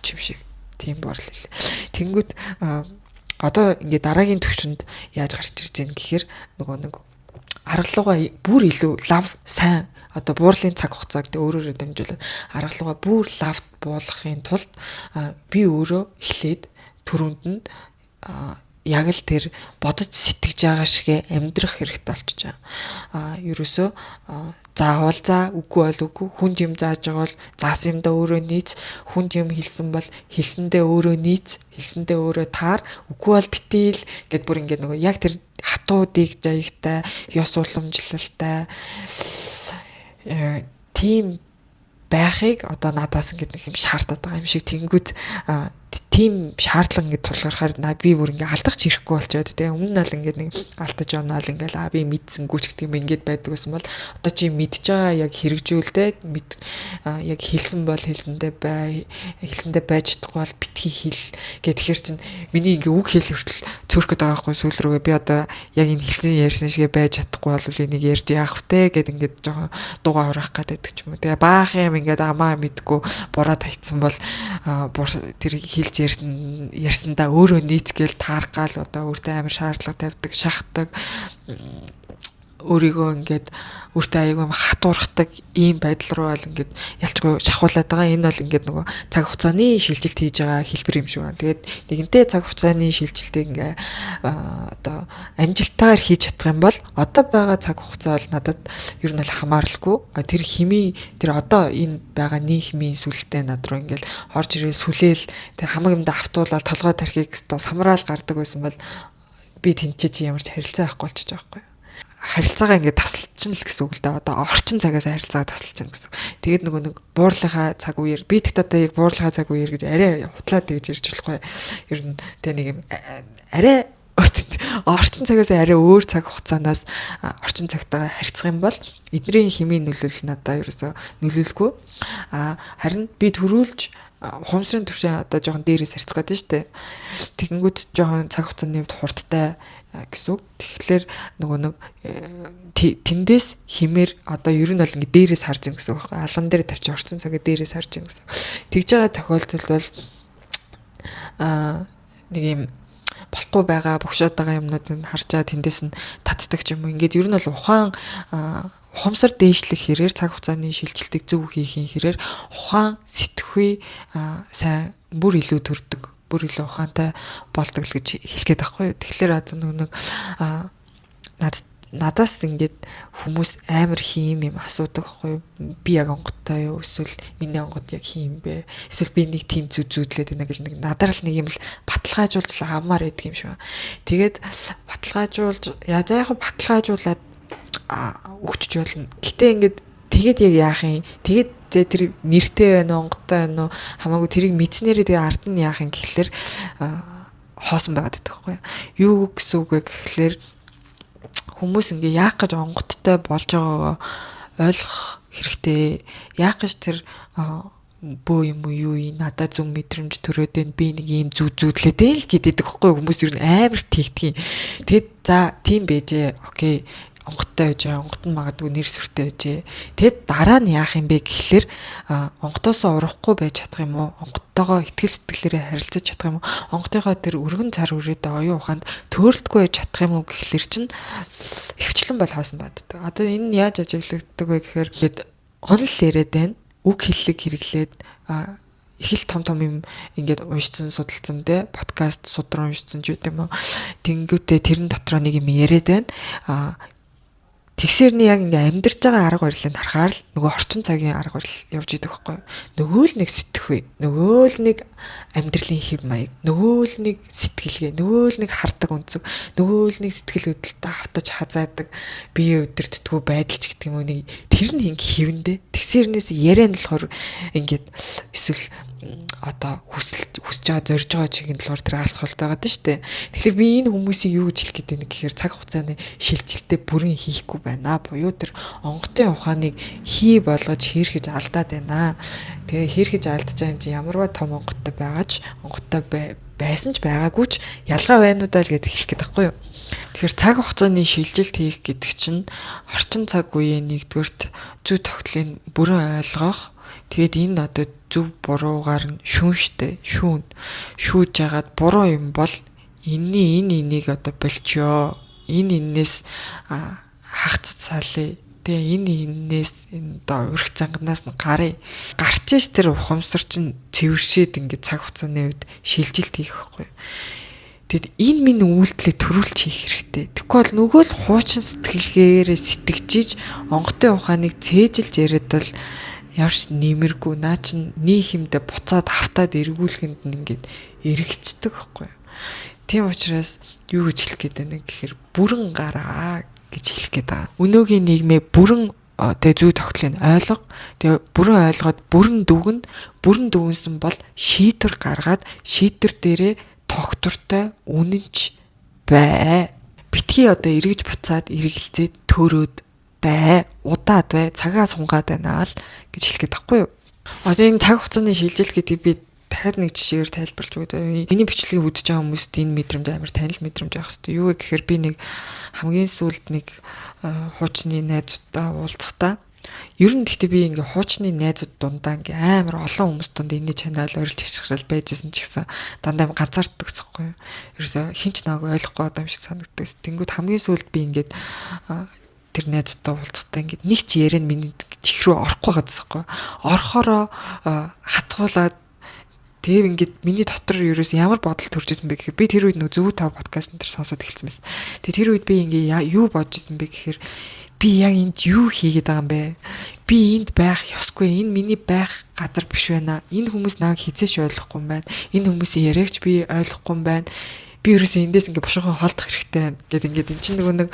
чим шиг тийм борл хэлээ. Тэнгүүд одоо ингээд дараагийн төвшөнд яаж гарч ирж байгаа гэхээр нөгөө нэг аргалуугаа бүр илүү лав сайн одоо буурлын цаг хугацаа гэдэг өөрөөрөө дамжуулаад аргалуугаа бүр лавт буулгахын тулд би өөрөө эхлээд түрүүнд нь яг л тэр бодож сэтгэж байгаа шигэ амьдрах хэрэгтэй болчихж байгаа. Ерөөсөө заавал үгүй бол үгүй, хүнд юм зааж байгаа бол заасан юмдаа өөрөө нийц, хүнд юм хэлсэн бол хэлсэндээ өөрөө нийц, хэлсэндээ өөрөө таар, үгүй бол битэл гэд бүр ингээд нөгөө яг тэр хатуу дэг жаягтай, ёс уламжлалтай тийм байхыг одоо надаас ингээд нэг юм шаардаад байгаа юм шиг. Тэнгүүд тийм шаардлага ингээд тулгархаар би бүр ингээд алдах чирэхгүй болчиход тэгээ өмнө нь л ингээд нэг алтаж оноол ингээд би мэдсэнгүү ч гэдэг юм ингээд байдаг гэсэн бол одоо чи мэдж байгаа яг хэрэгжүүлдэ яг хэлсэн бол хэлсэндээ байж чадахгүй бол битгий хэл гэхээр чин миний ингээд үг хэл хүртэл цөөрөхөд байгаа байхгүй сүүл рүүгээ би одоо яг энэ хэлсэн ярьсан шигээ байж чадахгүй бол энийг ярьж яах вэ гэд ингээд жоохон дуугаа хураах гэдэг ч юм уу. Тэгээ баах юм ингээд амаа мэдгүй бураад хайцсан бол тэр хэлж ярьсандаа өөрөө нийцгээл тааргаал одоо өөртөө амар шаардлага тавьдаг, шахдаг, өөрийгөө ингээд өөртөө аягүй хатуурхдаг ийм байдал руу бол ингээд ялчгүй шахуулаад байгаа. Энэ бол ингээд нөгөө цаг хугацааны шилжилт хийж байгаа хэлбэр юм шиг байна. Тэгээд нэгэнтээ цаг хугацааны шилжилтийг ингээ одоо амжилттайгаар хийж чадах юм бол одоо байгаа цаг хугацаа бол надад ер нь л хамаарлахгүй. Тэр химийн тэр одоо энэ байгаа нийгмийн сүлтэй над руу ингээд орж ирээ сүлээл тэг хамаг юмда автуулаад толгой тархийг самраал гардаг байсан бол би тэнцэж ямар ч харилцаа авахгүй болчих жоохгүй. Харилцаагаа ингээд тасалчихна л гэсэн үг л да. Одоо орчин цагаас харилцаагаа тасалчихна гэсэн. Тэгээд нөгөө нэг буурлахаа цаг үеэр би тэгт одоо яг буурлахаа цаг үеэр гэж арай хутлаад тэгж ирж болохгүй. Ер нь тэ нэг юм арай орчин цагаас арай өөр цаг хугацаанаас орчин цагтаа харьцах юм бол эдний химийн нөлөөлөл надад ерөөсө нөлөөлөхгүй. Харин би төрүүлж ухамсарын түвшин одоо жоохон дээрээс харьцах гэдэг нь шүү дээ. Тэгэнгүүт жоохон цаг хугацааны хувьд хурдтай гэсэн үг. Тэгэхээр нөгөө нэг тэндээс химээр одоо ер нь бол ингэ дээрээс харж ин гэсэн үг байхгүй. Алган дээр тавьчих орчин цагаа дээрээс харж ин гэсэн. Тэгж байгаа тохиолдолд бол нэг юм болохгүй байгаа богшоод байгаа юмнууд нь харж байгаа тэндээс нь татдаг ч юм уу. Ингээд ер нь бол ухаан ухамсар дээшлэх хэрээр цаг хугацааны шилжилтийг зөв хийхин хэрээр ухаан сэтгэхүй сайн бүр илүү төрдөг, бүр илүү ухаантай болдог л гэж хэлгээд байхгүй юу. Тэгэхээр нэг надаас ингээд хүмүүс амар хийм юм асуудаг байхгүй юу. Би яг онгодтой юу, эсвэл миний онгод яг хийм бэ? Эсвэл би нэг тийм зүүдлээд байна гэл нэг надаар л нэг юм л баталгаажуулж авмаар байдаг юм шиг. Тэгээд баталгаажуулаад өгчөж болно. Гэтэ ингээд тэгээд яг яах юм? Тэгээд тэр нэртэй байна уу, онгодтой байна уу хамаагүй тэрийг мэдснээрээ тэгээд ард нь яах юм гэхэлэр хоосон байгаад байдаг байхгүй юу. Юу гэсэн үг вэ гэхэлэр хүмүүс ингээ яах гэж онгодтой болж байгаагаа ойлгох хэрэгтэй. Яах гэж тэр бөө юм уу юу надад зөв мэдрэмж төрөөд байна. Би нэг ийм зүүдлээд л гэдэг байхгүй хүмүүс ер нь амар тэгдэг юм. Тэгэд за тийм байжээ. Окей. Онгодтой байж онгод нь магадгүй нэр сүртэй байжээ. Тэгэд дараа нь яах юм бэ гэхэлэр онгодоосоо урахгүй байж чадах юм уу? Онгодтойгоо ихтгэл сэтгэлээрээ харилцаж чадах юм уу? Онгодынхоо тэр өргөн цар үрээдээ оюун ухаанд төөрөлтгүй байж чадах юм уу гэхэлэр чинь хөвчлэн бол хаасан байдаг. Одоо энэ нь яаж ажиглагддаг вэ гэхээр гээд онол яриад байна. Үг хэллэг хэрэглээд их л том юм ингээд уншсан судалсан те подкаст судраа уншсан ч үгүй юм уу. Тэнгүүтээ тэрэн дотроо нэг юм яриад байна. Тэгсэрний яг ингээ амьдарч байгаа арга барилыг харахаар л нөгөө орчин цагийн арга барил явж идэг байхгүй юу. Нөгөө л нэг сэтгэхүй, нөгөө л нэг амьдралын хэв маяг, нөгөө л нэг сэтгэлгээ, нөгөө л нэг хардаг үнцэг, нөгөө л нэг сэтгэл хөдлөлтөд автаж хазаадаг бие өдөртдгүү байдалч гэдэг юм уу нэг тэр нь ингээ хэвэндээ. Тэгсэрнээс яриа нь болохоор ингээд эсвэл одоо хүсэж байгаа зорж байгаа чигийн талаар тэр алсгалт байгаа даа штэ. Тэгэхээр би энэ хүмүүсийг юу гэж хэлэх гээд байна гэхээр цаг хугацааны шилжилтээ бүрэн хийхгүй байна. Буюу тэр онгодын ухааныг хий болгож хийрхэж алдаад байна. Тэгээ хийрхэж алдаж байгаа юм чи ямарваа том онгодтой байгаач онгодтой байсан ч байгаагүй ч ялгаа байна уу даа л гэж хэлэх гээд байхгүй юу. Тэгэхээр цаг хугацааны шилжилт хийх гэдэг чинь орчин цаг үеийн нэгдүгürt зүй тогтлыг бүрэн ойлгох. Тэгээд энэ одоо зөв буруугаар нь шүүж яагаад буруу юм бол энийг одоо болчоо. Энээс хагцад салъя. Тэгээ энээс одоо урих занганаас нь гарч иш тэр ухамсар чинь цэвэршээд ингээд цаг хугацааны үед шилжилт хийх байхгүй. Тэгэд энэ минь үйлдэлээ төрүүлж хийх хэрэгтэй. Тэгэхгүй бол нөгөө л хуучин сэтгэлгээрээ сэтгэжиж онгодын ухааныг цээжилж яриад бол явж нэмэргүй наа чин нийт хэмдэ буцаад автаад эргүүлэхэд нь ингээд эргэцдэг байхгүй юу. Тийм учраас юу гэж хэлэх гээд байна гэхээр бүрэн гараа гэж хэлэх гээд байгаа. Өнөөгийн нийгмээ бүрэн тэгээ зүй тогтлыг ойлго. Тэгээ бүрэн ойлгоод бүрэн дүгнсэн бол шийдвэр гаргаад шийдвэр дээрээ тогтвортой үнэнч бай. Битгий одоо эргэж буцаад эргэлзээд төрөөд бай, удаад бай, цагаа сунгаад байна л гэж хэлгээд тахгүй юу. Одоо энэ цаг хугацааны шилжилт гэдгийг би дахиад нэг жишээгээр тайлбарлаж өгье. Миний бичлэгийг үзэж байгаа хүмүүст энэ мэдрэмж амар танил мэдрэмж байх хэвээр. Юу вэ гэхээр би нэг хамгийн сүүлд нэг хуучны найзуудтай уулзахдаа ер нь гэхдээ би ингээ хуучны найзууд дундаа ингээ амар олон хүмүүс дунд энэ чанал орилж хашгирал байжсэн ч гэсэн дандаа ганцаарддаг гэсэхгүй юу. Ерөөсө хинч нааг ойлгохгүй адам шиг санагддаг. Тэнгүүд хамгийн сүүлд би ингээд тэр найзуудтай уулзахдаа ингээд нэг ч яриа миний чих рүү орохгүй байгаадсахгүй. Орохороо хатгуулаад тэг ингээд миний дотор ерөөс ямар бодол төрж исэн бэ гэхээр би тэр үед нөө зөв тав подкаст энэ төр сонсоод эхэлсэн байсан. Тэг тэр үед би ингээ юу бодож исэн бэ гэхээр би яг энд юу хийгээд байгаа юм бэ? Би энд байх ёсгүй. Энэ миний байх газар биш байна. Энэ хүмүүс нааг хизээч ойлгохгүй юм байна. Энэ хүмүүсийн яриагч би ойлгохгүй юм байна. Би ерөөсөө эндээс ингээ бошгоо холдох хэрэгтэй байна гэд ингээд эн чинь нэг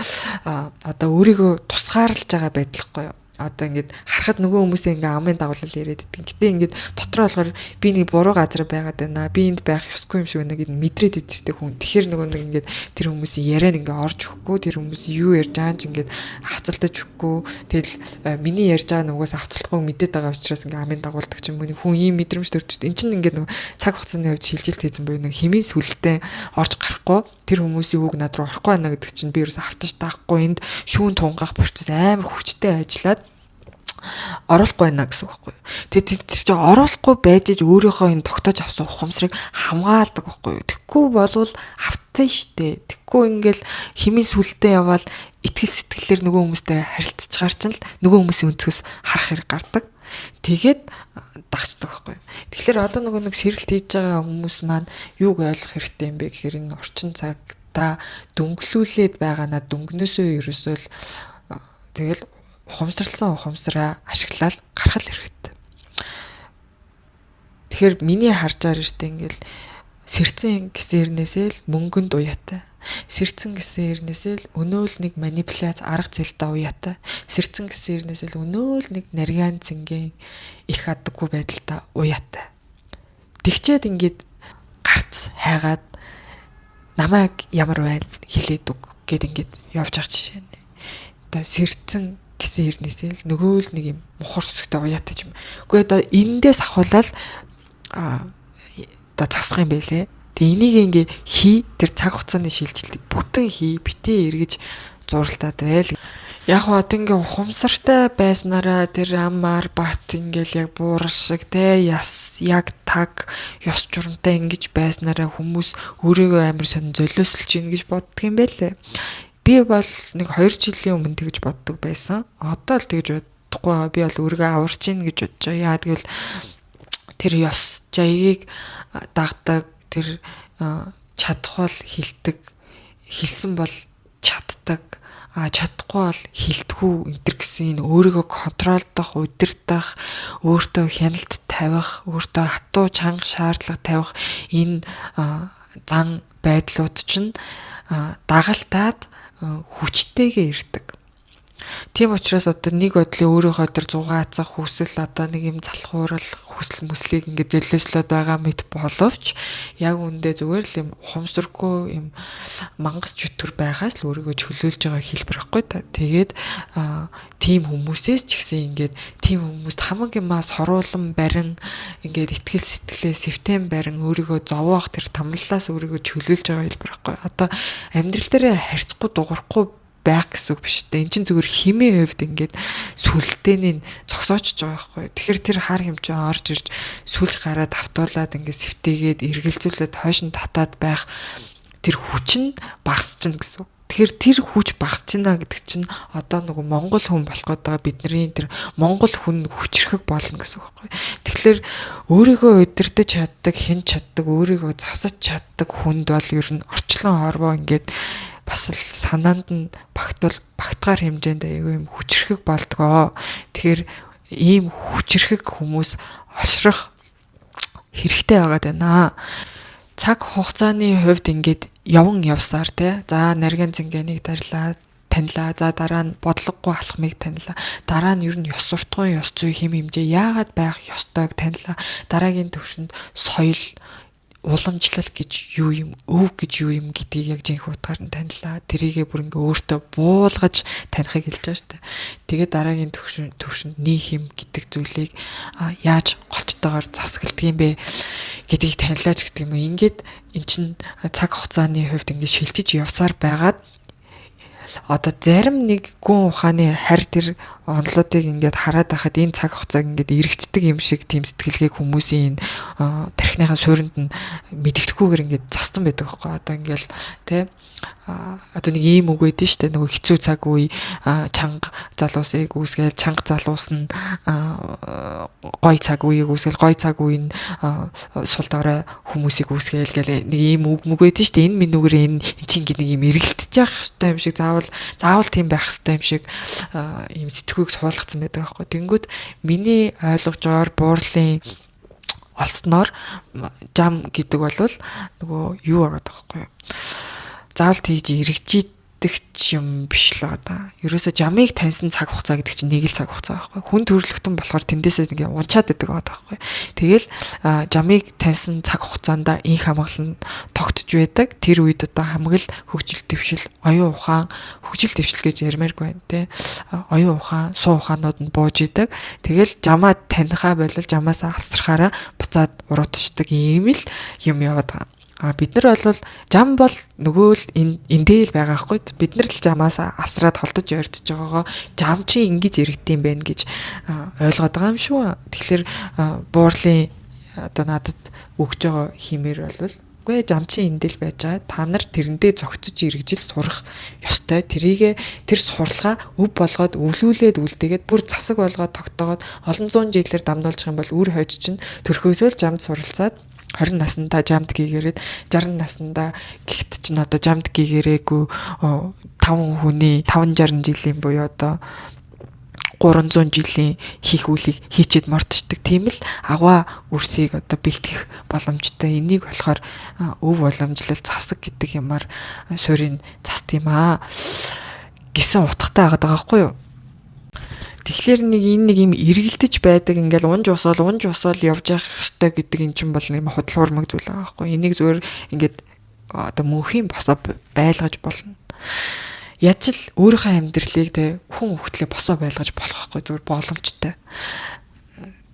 одоо өөрийгөө тусгаарлаж байгаа байдлахгүй юу? Одоо ингээд харахад нөгөө хүмүүсээ ингээ амын дагуулал яриад идэг. Гэтэ ингээд дотроо болохоор би нэг буруу газар байгаад байна. Би энд байх ёсгүй юм шиг байна гэд мэдрээд идчихтэй хүн. Тэгэхээр нөгөө нэг ингээд тэр хүмүүсийн яриаг ингээ орж өгөхгүй, тэр хүмүүс юу ярьж байгаа ч ингээд авцалтаж өгөхгүй. Тэгэл миний ярьж байгаа нөгөөс авцалтгүй мэдээд байгаа учраас ингээ амын дагуулдаг ч юм уу. Хүн ийм мэдрэмж төрчдөг. Эн чинь ингээд нөгөө цаг хугацааны хувьд шилжилт хийсэн буюу нэг хэмээн сүлдтэй орж гарахгүй. Тэр хүмүүсийн үг над руу орохгүй байна гэдэг чинь би ерөөс автаж даахгүй энд шүүн тунгах процесс амар хүчтэй ажиллаад оруулахгүй байна гэсэн үг байхгүй юу. Тэгээд тэр чинь оруулахгүй байж иж өөрийнхөө энэ тогтоож авсан ухамсарыг хамгаалдаг байхгүй юу. Тэгхгүй болвол автсан штэ. Тэгхгүй ингээл химийн сүлдээ яваал итгэл сэтгэлээр нөгөө хүмүүстэй харилцаж чинь л нөгөө хүмүүсийн өнцгөөс харах хэрэг гардаг. Тэгээд дагчдаг байхгүй. Тэгэхээр одоо нөгөө нэг сэрэлт хийж байгаа хүмүүс маань юуг ойлгох хэрэгтэй юм бэ гэхээр энэ орчин цагта дөнгөлүүлээд байгаанаа дөнгнөөсөө ерөөсөө л тэгэл ухамсарлсан ухамсараа ашиглаад гаргал хэрэгтэй. Тэгэхээр миний харж байгаа штэ ингээл сэрцэн гэсэн хэрнээсээ л мөнгөнд уяатай. Сэрцэн гэсэн хэрнээсээ л өнөөл нэг манипуляц арга зэлтэй уяатай. Сэрцэн гэсэн хэрнээсээ л өнөөл нэг нарийн цэнгийн их адаггүй байдалтай уяатай. Тэгчээд ингээд гарц хайгаад намайг ямар байна хэлээд үг гэд ингээд явж байгаа жишээ нэ. Одоо сэрцэн гэсэн хэрнээсээ л нөгөө л нэг юм мухар сүсгтэй уяатай юм. Үгүй одоо энэндээс ахуулаад одоо засах юм байлээ. Тэгээ энийг ингээ тэр цаг хугацааны шилжилтийг бүтэн битээ эргэж зуралтаад байл. Яг хоо ингээ ухамсартай байснараа тэр амар бат ингээл яг буурал шиг те яг таг ёс журамтай ингэж байснараа хүмүүс өөрийгөө амар сонь золиослж ийн гэж боддөг юм байлээ. Би бол нэг 2 жилийн өмнө тэгж боддог байсан. Одоо л тэгж бодохгүй байгаа. Би бол өөрийгөө аварч ийн гэж бодож байгаа. Яа тэгвэл тэр ёс жаягийг дагдаг, тэр чадхвал хилдэг, хэлсэн бол чаддаг, чадахгүй бол хилдэггүй энтэр гэсэн өөрийгөө контролдох, удирдах, өөртөө хяналт тавих, өөртөө хатуу чанга шаардлага тавих энэ зан байдлууд чинь дагалтаад хүчтэйгээ ирдэг. Тийм учраас одоо нэг бодлын өөрийнхөө тэр зугаацах хүсэл одоо нэг юм залхуурал хүсэл мүслийг ингээд зөлөөслөд байгаа мэт боловч яг үндэ зүгээр л юм ухамсаргүй юм мангас чөтгөр байгаас л өөрийгөө чөлөөлж байгаа хэлбэр байхгүй та. Тэгээд тийм хүмүүсээс ч гэсэн ингээд тийм хүмүүст хамаг юмаа соруулан барин ингээд итгэл сэтгэлээ сэвтэн барин өөрийгөө зовоох тэр тамлалаас өөрийгөө чөлөөлж байгаа хэлбэр байхгүй. Одоо амьдрал дээр харьцахгүй дуурахгүй байх гэсэн үг биш үү? Энд чинь зүгээр химийн хувьд ингээд сүлдээний зогсоочж байгаа байхгүй. Тэгэхээр тэр хар хэмжээ орж ирж сүлж гараад автуулаад ингээд сэвтээгээд эргэлзүүлээд хойш нь татаад байх тэр хүч нь багасч чинь гэсэн үг. Тэгэхээр тэр хүч багасч байна гэдэг чинь одоо нөгөө монгол хүн болох гээд байгаа бидний тэр монгол хүн хүчрхэг болно гэсэн үг байхгүй. Тэгэхээр өөрийгөө удирдах чаддаг, хинч чаддаг, өөрийгөө засаж чаддаг хүнд бол ер нь орчлон хорвоо ингээд бас л санаанд нь багтгаар хэмжээнд аягүй юм хүчрхэг болдгоо. Тэгэхээр ийм хүчрхэг хүмүүс олшрох хэрэгтэй байгаад байна. Цаг хугацааны хувьд ингээд явсаар те. За нарийн цэнгэнийг танилаа. За дараа нь бодлогогүй алхмыг танилаа. Дараа нь ер нь ёс суртахуун, ёс зүй хэм хэмжээ яагаад байх ёстойг танилаа. Дараагийн төвшөнд соёл уламжлал гэж юу юм, өв гэж юу юм гэдгийг яг жинхэнэ утгаар нь танилаа. Тэрийгээ бүр ингээ өөртөө буулгаж танихыг хэлж байгаа шүү дээ. Тэгээд дараагийн төвшөнд нийх юм гэдэг зүйлийг яаж голчтойгоор засагладаг юм бэ гэдгийг танилаач гэдэг юм. Ингээд эн чин цаг хугацааны хувьд ингээ шилжиж явсаар байгаад одоо зарим нэг гүн ухааны харь тэр онолуудыг ингээд хараад байхад энэ цаг хугацааг ингээд эргэцдэг юм шиг тийм сэтгэлгээг хүмүүсийн тархиныхаа суурьнд нь мэддэхгүйгээр ингээд застан байдаг байхгүй. Одоо ингээл тэ одоо нэг ийм үг байдэн штэ, нөгөө хэцүү цаг үе чанга залуусыг үүсгээл чанга залуус нь гой цаг үеийг үүсгээл гой цаг үе нь сул дорой хүмүүсийг үүсгээл гэл нэг ийм үг байдэн штэ. Энэ минь нүгээр энэ чинь нэг ийм эргэлдэж явах хэрэгтэй юм шиг заавал тийм байх хэрэгтэй юм шиг ийм сэтгүүг суулгацсан байдаг байхгүй. Тэнгүүд миний ойлгож байгаагаар буурлын олсноор жам гэдэг бол нөгөө юу байгаа байхгүй юу? Заавал тийж эргэжидэх юм биш л байгаа. Ерөөсө жамыг таньсан цаг хугацаа гэдэг чинь нэг л цаг хугацаа байхгүй. Хүн төрөлхтөн болохоор тэндээсээ ингээ унчаад байдаг байгаа байхгүй. Тэгэл жамыг таньсан цаг хугацаанд инх хамгаалал нь тогтж байдаг. Тэр үед одоо хамгийн хөгжил дэвшил, оюун ухаан, хөгжил дэвшил гэж ярмааргүй байна те. Оюун ухаан, суу ухаанууд нь бууж идэг. Тэгэл жамаа танихаа болол жамаасаа алсрахаараа буцаад уруудчихдаг ийм л юм яваад байгаа. Бид нар бол зам бол нөгөө л эндээ л байгаа хгүй. Бид нар л замаас асраад холдож ойртож байгаагаа зам чи ингэж иргэдэм байх гэж ойлгоод байгаа юм шүү. Тэгэхээр буурлын одоо надад өгж байгаа хэмээр бол үгүй зам чи эндээ л байж байгаа. Та нар тэрэндээ зогцож эргэжил сурах ёстой. Тэр сурлагаа өв болгоод өвлүүлээд үлдээгээд бүр засаг болгоод тогтоогоод олон зуун жилээр дамнуулчих юм бол үр хойч чинь төрхөөсөө л замд суралцаад 20 наснда жамд гийгээрээд 60 наснда гихт ч н одоо жамд гийгээрээгүй 5 хүний 560 жилийн буюу одоо 300 жилийн хийх үлийг хийчихэд мордчдаг. Тийм л агва үрсийг одоо бэлтгэх боломжтой. Энийг болохоор өв уламжлал засаг гэдэг юмар суурийн цаст юм гэсэн утгатай байгаа байхгүй юу? Тэгэхээр нэг юм эргэлдэж байдаг ингээл унж усаал явж явах хэрэгтэй гэдэг эн чинь бол нэг худлуурмаг зүйл байгаа байхгүй. Энийг зүгээр ингээд одоо мөнхийн босоо байлгаж болно. Яаж л өөрийнхөө амьдралыг те хүн хөвтлээ босоо байлгаж болох байхгүй зүгээр боломжтой.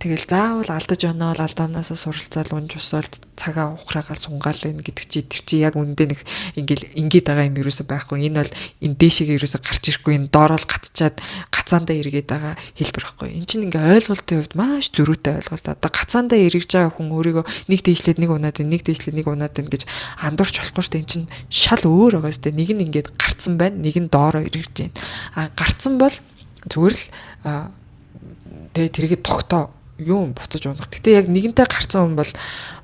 Тэгэл заавал алдаж оноо алдаанаасаа суралцаал унж усаал цагаа ухраагаал сунгаал байна гэдэг чи тэр чи яг үндэ нэг ингээд байгаа юм ерөөсөй байхгүй. Энэ бол энэ дээшээ ерөөсөй гарч ирэхгүй энэ доороол гацчаад гацаандаа эргээд байгаа хэлбэр байхгүй. Эн чинь ингээ ойлголтын хувьд маш зөрүүтэй ойлголт. Одоо гацаандаа эргэж байгаа хүн өөрийгөө нэг дээшлээд нэг унаад байна гэж андуурч болохгүй шүү дээ. Эн чинь шал өөр байгаа шүү дээ. Нэг нь ингээд гарцсан байна, нэг нь доороо эргэж байна. Гарцсан бол зүгээр л тэгээ тэргээ тогтоо юм буцаж унах. Гэтэ яг нэгэнтэй гарцсан хүн бол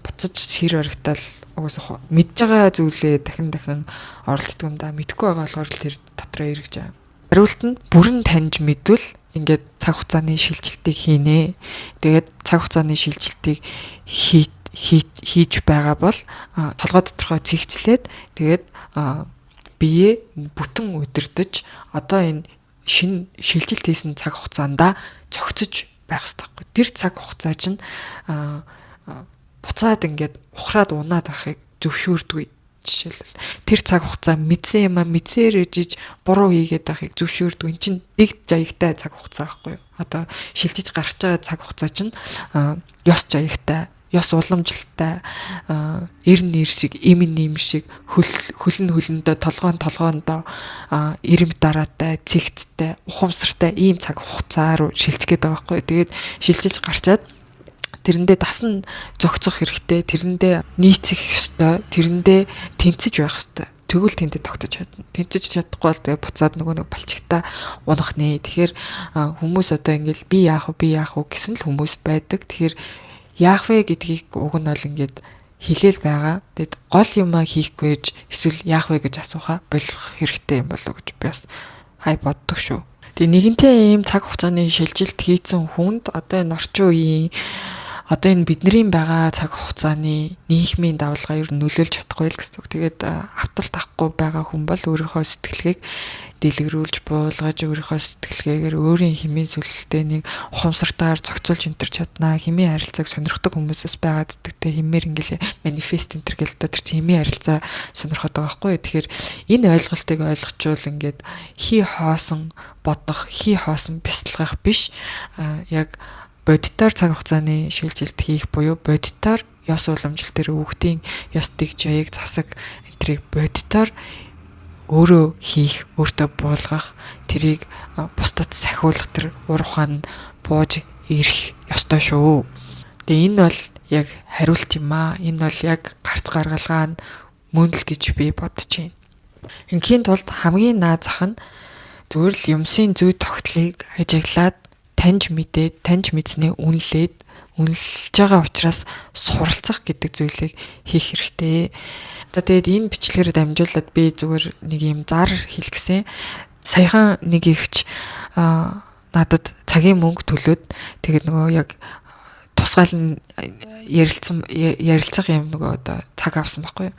буцаж сэр орогтал угаасаа мэдж байгаа зүйлээ дахин оролддог юм да. Мэдхгүй байгаа болохоор л тэр дотроо эргэж байгаа. Хариулт нь бүрэн таньж мэдвэл ингээд цаг хугацааны шилжилтийг хийнэ. Тэгээд цаг хугацааны шилжилтийг хийж байгаа бол толгой доторхоо цэгцлээд тэгээд бие бүтэн удирдах одоо энэ шинэ шилжилт хийсэн цаг хугацаанд зохицож байх хэрэгтэй. Тэр цаг хугацаа чинь буцаад ингээд ухраад унаад байхыг зөвшөөрдгүй. Жишээлбэл тэр цаг хугацаа мэдсэн юм мэдсээр ижиж буруу хийгээд байхыг зөвшөөрдгүй. Энд чинь нэг жаягтай цаг хугацаа байхгүй юу? Одоо шилжиж гарч байгаа цаг хугацаа чинь ёс жаягтай, ёс уламжлалтай, эрн шиг, им шиг хөлөндөө толгоондоо ирэм дараатай, цэгцтэй, ухамсартай ийм цаг хугацаа руу шилжих гээд байгаа байхгүй. Тэгээд шилжиж гарчаад тэрэндээ дасан зохицох хэрэгтэй, тэрэндээ нийцэх ёстой, тэрэндээ тэнцэж байх ёстой. Тэгвэл тэндээ тогтож чадна. Тэнцэж чадахгүй бол тэгээ буцаад нөгөө балчигтаа унах нэ. Тэгэхээр хүмүүс одоо ингээл би яах вэ гэсэн л хүмүүс байдаг. Тэгэхээр яах вэ гэдгийг уг нь бол ингээд хэлээл байгаа. Тэгэд гол юмаа хийхгүй эсвэл яах вэ гэж асуухаа болох хэрэгтэй юм болов уу гэж би бас хай боддог шүү. Тэгээ нэгэнтээ ийм цаг хугацааны шилжилт хийсэн хүнд одоо энэ орчин үеийн одоо энэ бидний байгаа цаг хугацааны нийгмийн давлгаа ер нь нөлөөлж чадахгүй л гэсэн үг. Тэгээд авталт авахгүй байгаа хүн бол өөрийнхөө сэтгэлгээг дэлгэрүүлж буулгаж өөрийнхөө сэтгэлгээгээр өөрийн хэмээн сүлэлтэйнийг ухамсартаар зохицуулж энтерч чаднаа. Хэмээн харилцааг сонирхдаг хүмүүсээс байгаад дэгтэй хэмээр ингээл манифест энтер гэлдэ тэр чинь хэмээн харилцаа сонирхоод байгаа байхгүй. Тэгэхээр энэ ойлголтыг ойлгочвол ингээд хий хоосон бодох, хий хоосон бясалгах биш. Яг бодитоор цаг хугацааны шилжилт хийх буюу бодитоор ёс уламжлалт дээр хүүхдийн ёс дэг жаяг засаг энтрийг бодитоор өөрөө хийх, өөртөө буулгах, тэрийг бусдад сахиулах тэр ур ухаан бууж ирэх ёстой шүү. Тэгээ энэ бол яг хариулт юм аа. Энэ бол яг гарц гаргалгаа нь мөн л гэж би бодож байна. Инхийн тулд хамгийн наад зах нь зүгээр л юмсын зүй тогтлыг ажиглаад таньж мэдснээ үнэлж байгаа учраас суралцах гэдэг зүйлийг хийх хэрэгтэй. За тэгээд энэ бичлэгээр дамжуулаад би зүгээр нэг юм зар хэлгэсэн. Саяхан нэг ихч надад цагийн мөнгө төлөөд тэгээд нөгөө яг тусгаал ярилцах юм нөгөө одоо цаг авсан байхгүй юу.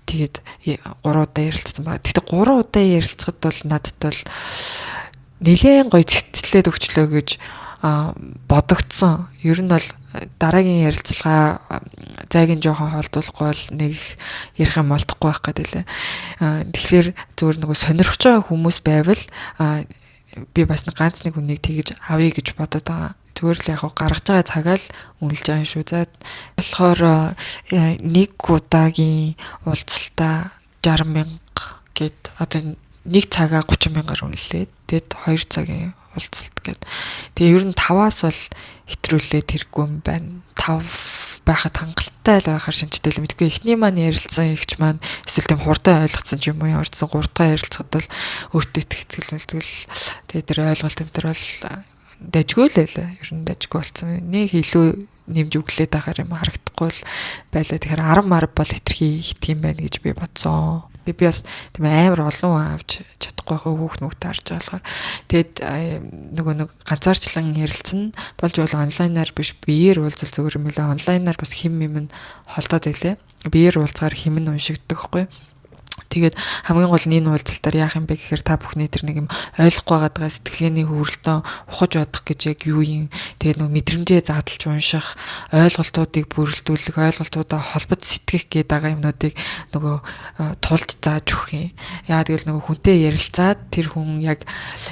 Тэгээд 3 удаа ярилцсан байна. Тэгтээ 3 удаа ярилцахад бол надад бол нэлээд гоё зэгцлээд өгчлөө гэж бодогдсон. Ер нь бол дараагийн ярилцлага зайгийн жоохон холдуулахгүй бол нэг ярих юм олдохгүй байх гэдэг лээ. Тэгэхээр зөвөр нөгөө сонирхож байгаа хүмүүс байвал би бас ганц нэг хүнийг тэгж авъя гэж бодоод байгаа. Зүгээр л яг гаргаж байгаа цагаа л үнэлж байгаа юм шүү. За болохоор нэг удаагийн уулзалтаа 60,000 гэд одоо нэг цагаа 30,000-аар үнэлээ. Тэгэд 2 цагийн уулзалт гэд. Тэгээ ер нь 5-аас бол хэтрүүлээд хэрэггүй юм байна. 5 байхад хангалттай л байхаар шинжтэй л мэдгүй. Эхний маань ярилцсан ихч маань эсвэл тийм хурдан ойлгоцсон ч юм уу ямарчсан 3 дахь ярилцахад бол өөртөө итгэл тэгээ тэр ойлголт энэ төр бол дажгүй л байлаа. Ер нь дажгүй болсон. Нэг илүү нэмж өглээд байхаар юм харагдахгүй л байлаа. Тэгэхээр 10 марв бол хитрхи хитг юм байна гэж би бодсон. Би бас тийм амар олон авч чадахгүй байгаа хүүхнүүд харж байгаа болохоор тэгэд нөгөө нэг ганцаарчлан ярилцсан болж бол онлайнаар биш биеэр уулзал зүгээр юм лээ. Онлайнаар бас хим юм холдоод байлээ. Биеэр уулзгаар хим нь уншигддаг хгүй. Тэгээд хамгийн гол нь энэ уулзалтаар яах юм бэ гэхээр та бүхний тэр нэг юм ойлгохгүй байгаа сэтгэлгээний хөврөлтөө ухаж бодох гэж яг юу юм. Тэгээд нөгөө мэдрэмжээ задлж унших, ойлголтуудыг бүрэлдүүлэх, ойлголтуудаа холбож сэтгэх гээд байгаа юмнуудыг нөгөө тулж зааж өгөх юм. Яа тэгэл нөгөө хүнтэй ярилцаад тэр хүн яг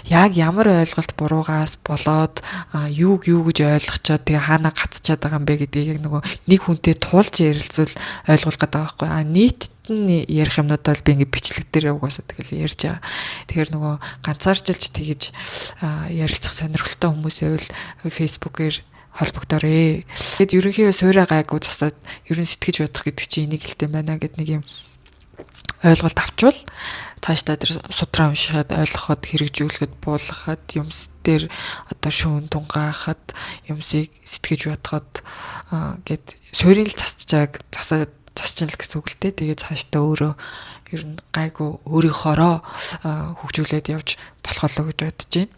ямар ойлголт буруугаас болоод юу гэж ойлгочоод тэгээ хаана гацчаад байгаа юм бэ гэдгийг яг нөгөө нэг хүнтэй тулж ярилцвал ойлгох гэдэг байгаа байхгүй. Нийт ярих юмнууд бол би ингээ бичлэг дээр угаасаа тэгэл ярьж байгаа. Тэгэхээр нөгөө ганцаарчилж тэгэж ярилцах сонирхолтой хүмүүсээ бол фэйсбүүкээр холбогдорё. Тэгэд ерөнхийдөө суурай гайгүй засаад ерөн сэтгэж бодох гэдэг чинь энийг хэлтэй байна гэд нэг юм ойлголт авчвал цаашдаа тэр судраа уншихад ойлгоход хэрэгжүүлэхэд буулгахад юмс дээр одоо шүүн тунгаахад юмсыг сэтгэж бодоход гэд суурийг л засаад засчин л гэсэн үг л дээ. Тэгээ цаашдаа өөрөө ер нь гайгүй өөрийнхоороо хөгжүүлээд явж болох болоо гэж бодож байна.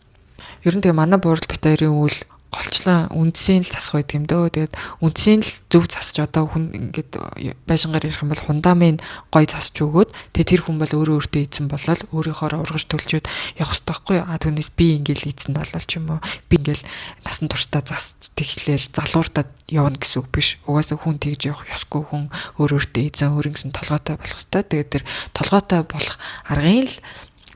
Ер нь тэгээ манай буурал бит хоёрын үйл голчлон үндсийн л засах байдаг юм дөө. Тэгээд үндсийн л зөв засч одоо хүн ингээд байшингаар ярих юм бол хундамын гой засч өгөөд тэгээд тэр хүн бол өөртөө эзэн болол өөрийнхоороо ургаж төлжөөд явах хэрэгтэй байхгүй юу? Түүнээс би ингээл эзэн болол ч юм уу. Би ингээл насан туршдаа засч тэгшлээл залууртад явна гэсэн үг биш. Угаасаа хүн тэгж явах ёсгүй, хүн өөртөө эзэн өөрөнгөсөн толгойтой болох хэрэгтэй. Тэгээд тэр толгойтой болох аргын л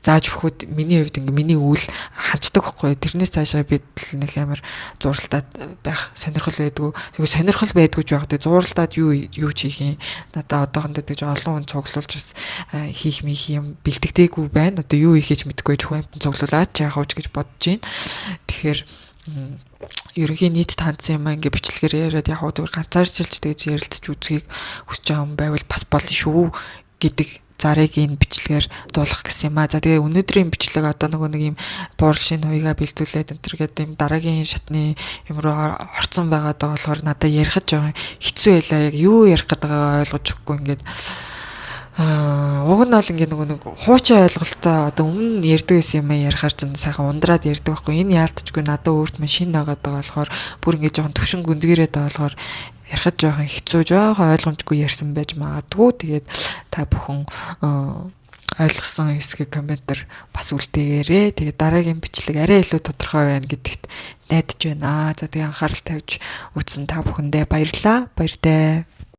зааж өгөхөд миний хувьд ингээ миний үйл ханцдаг байхгүй. Тэрнээс цаашаа бид нэг амар зуралтаад байх сонирхол байдгүй. Тэгээ сонирхол байдгүй ч байх. Тэгээ зуралтаад юу хийх юм. Надаа одоохондоо тэгж олон хүн цуглуулж бас хийх юм бэлтгэдэггүй байна. Одоо юу хийхэж мэдэхгүй зөвхөн амтан цуглуулаад ч яах вэ гэж бодож байна. Тэгэхээр ерөнхийн нийт таньсан юм ингээ бичлэгээр яриад яг зүгээр ганцаарчилж тэгж ярилцж үзхийг хүсэж байгаа юм байвал бас болно шүү гэдэг зарыг энэ бичлэгээр дуулгах гэсэн юм аа. За тэгээ өнөөдрийн бичлэг одоо нэг юм бууршийн хувига бэлдүүлээд энэ гэдэг юм дараагийн шатны юм руу орцсон байгаа даа болохоор надад ярих жоохон хэцүү байлаа. Яг юу ярих гэдэг байгаа ойлгож өгөхгүй ингээд уг нь бол ингээ нэг хуучин ойлголтоо одоо өмнө ярьдаг байсан юм ярихаар ч сайхан ундраад ярьдаг байхгүй. Энэ яалтчгүй надад өөрт мань шин нагаад байгаа болохоор бүр ингээ жоохон төвшин гүнзгийрээд байгаа болохоор ярихад жоохон хэцүү, жоохон ойлгомжгүй ярьсан байж магадгүй. Тэгээд та бүхэн ойлгосон хэсгийг комментээр бас үлдээгээрэй. Тэгээд дараагийн бичлэг арай илүү тодорхой байна гэдэгт найдаж байна. За тэгээд анхаарал тавьж үзсэн та бүхэндээ баярлалаа. Баяртай.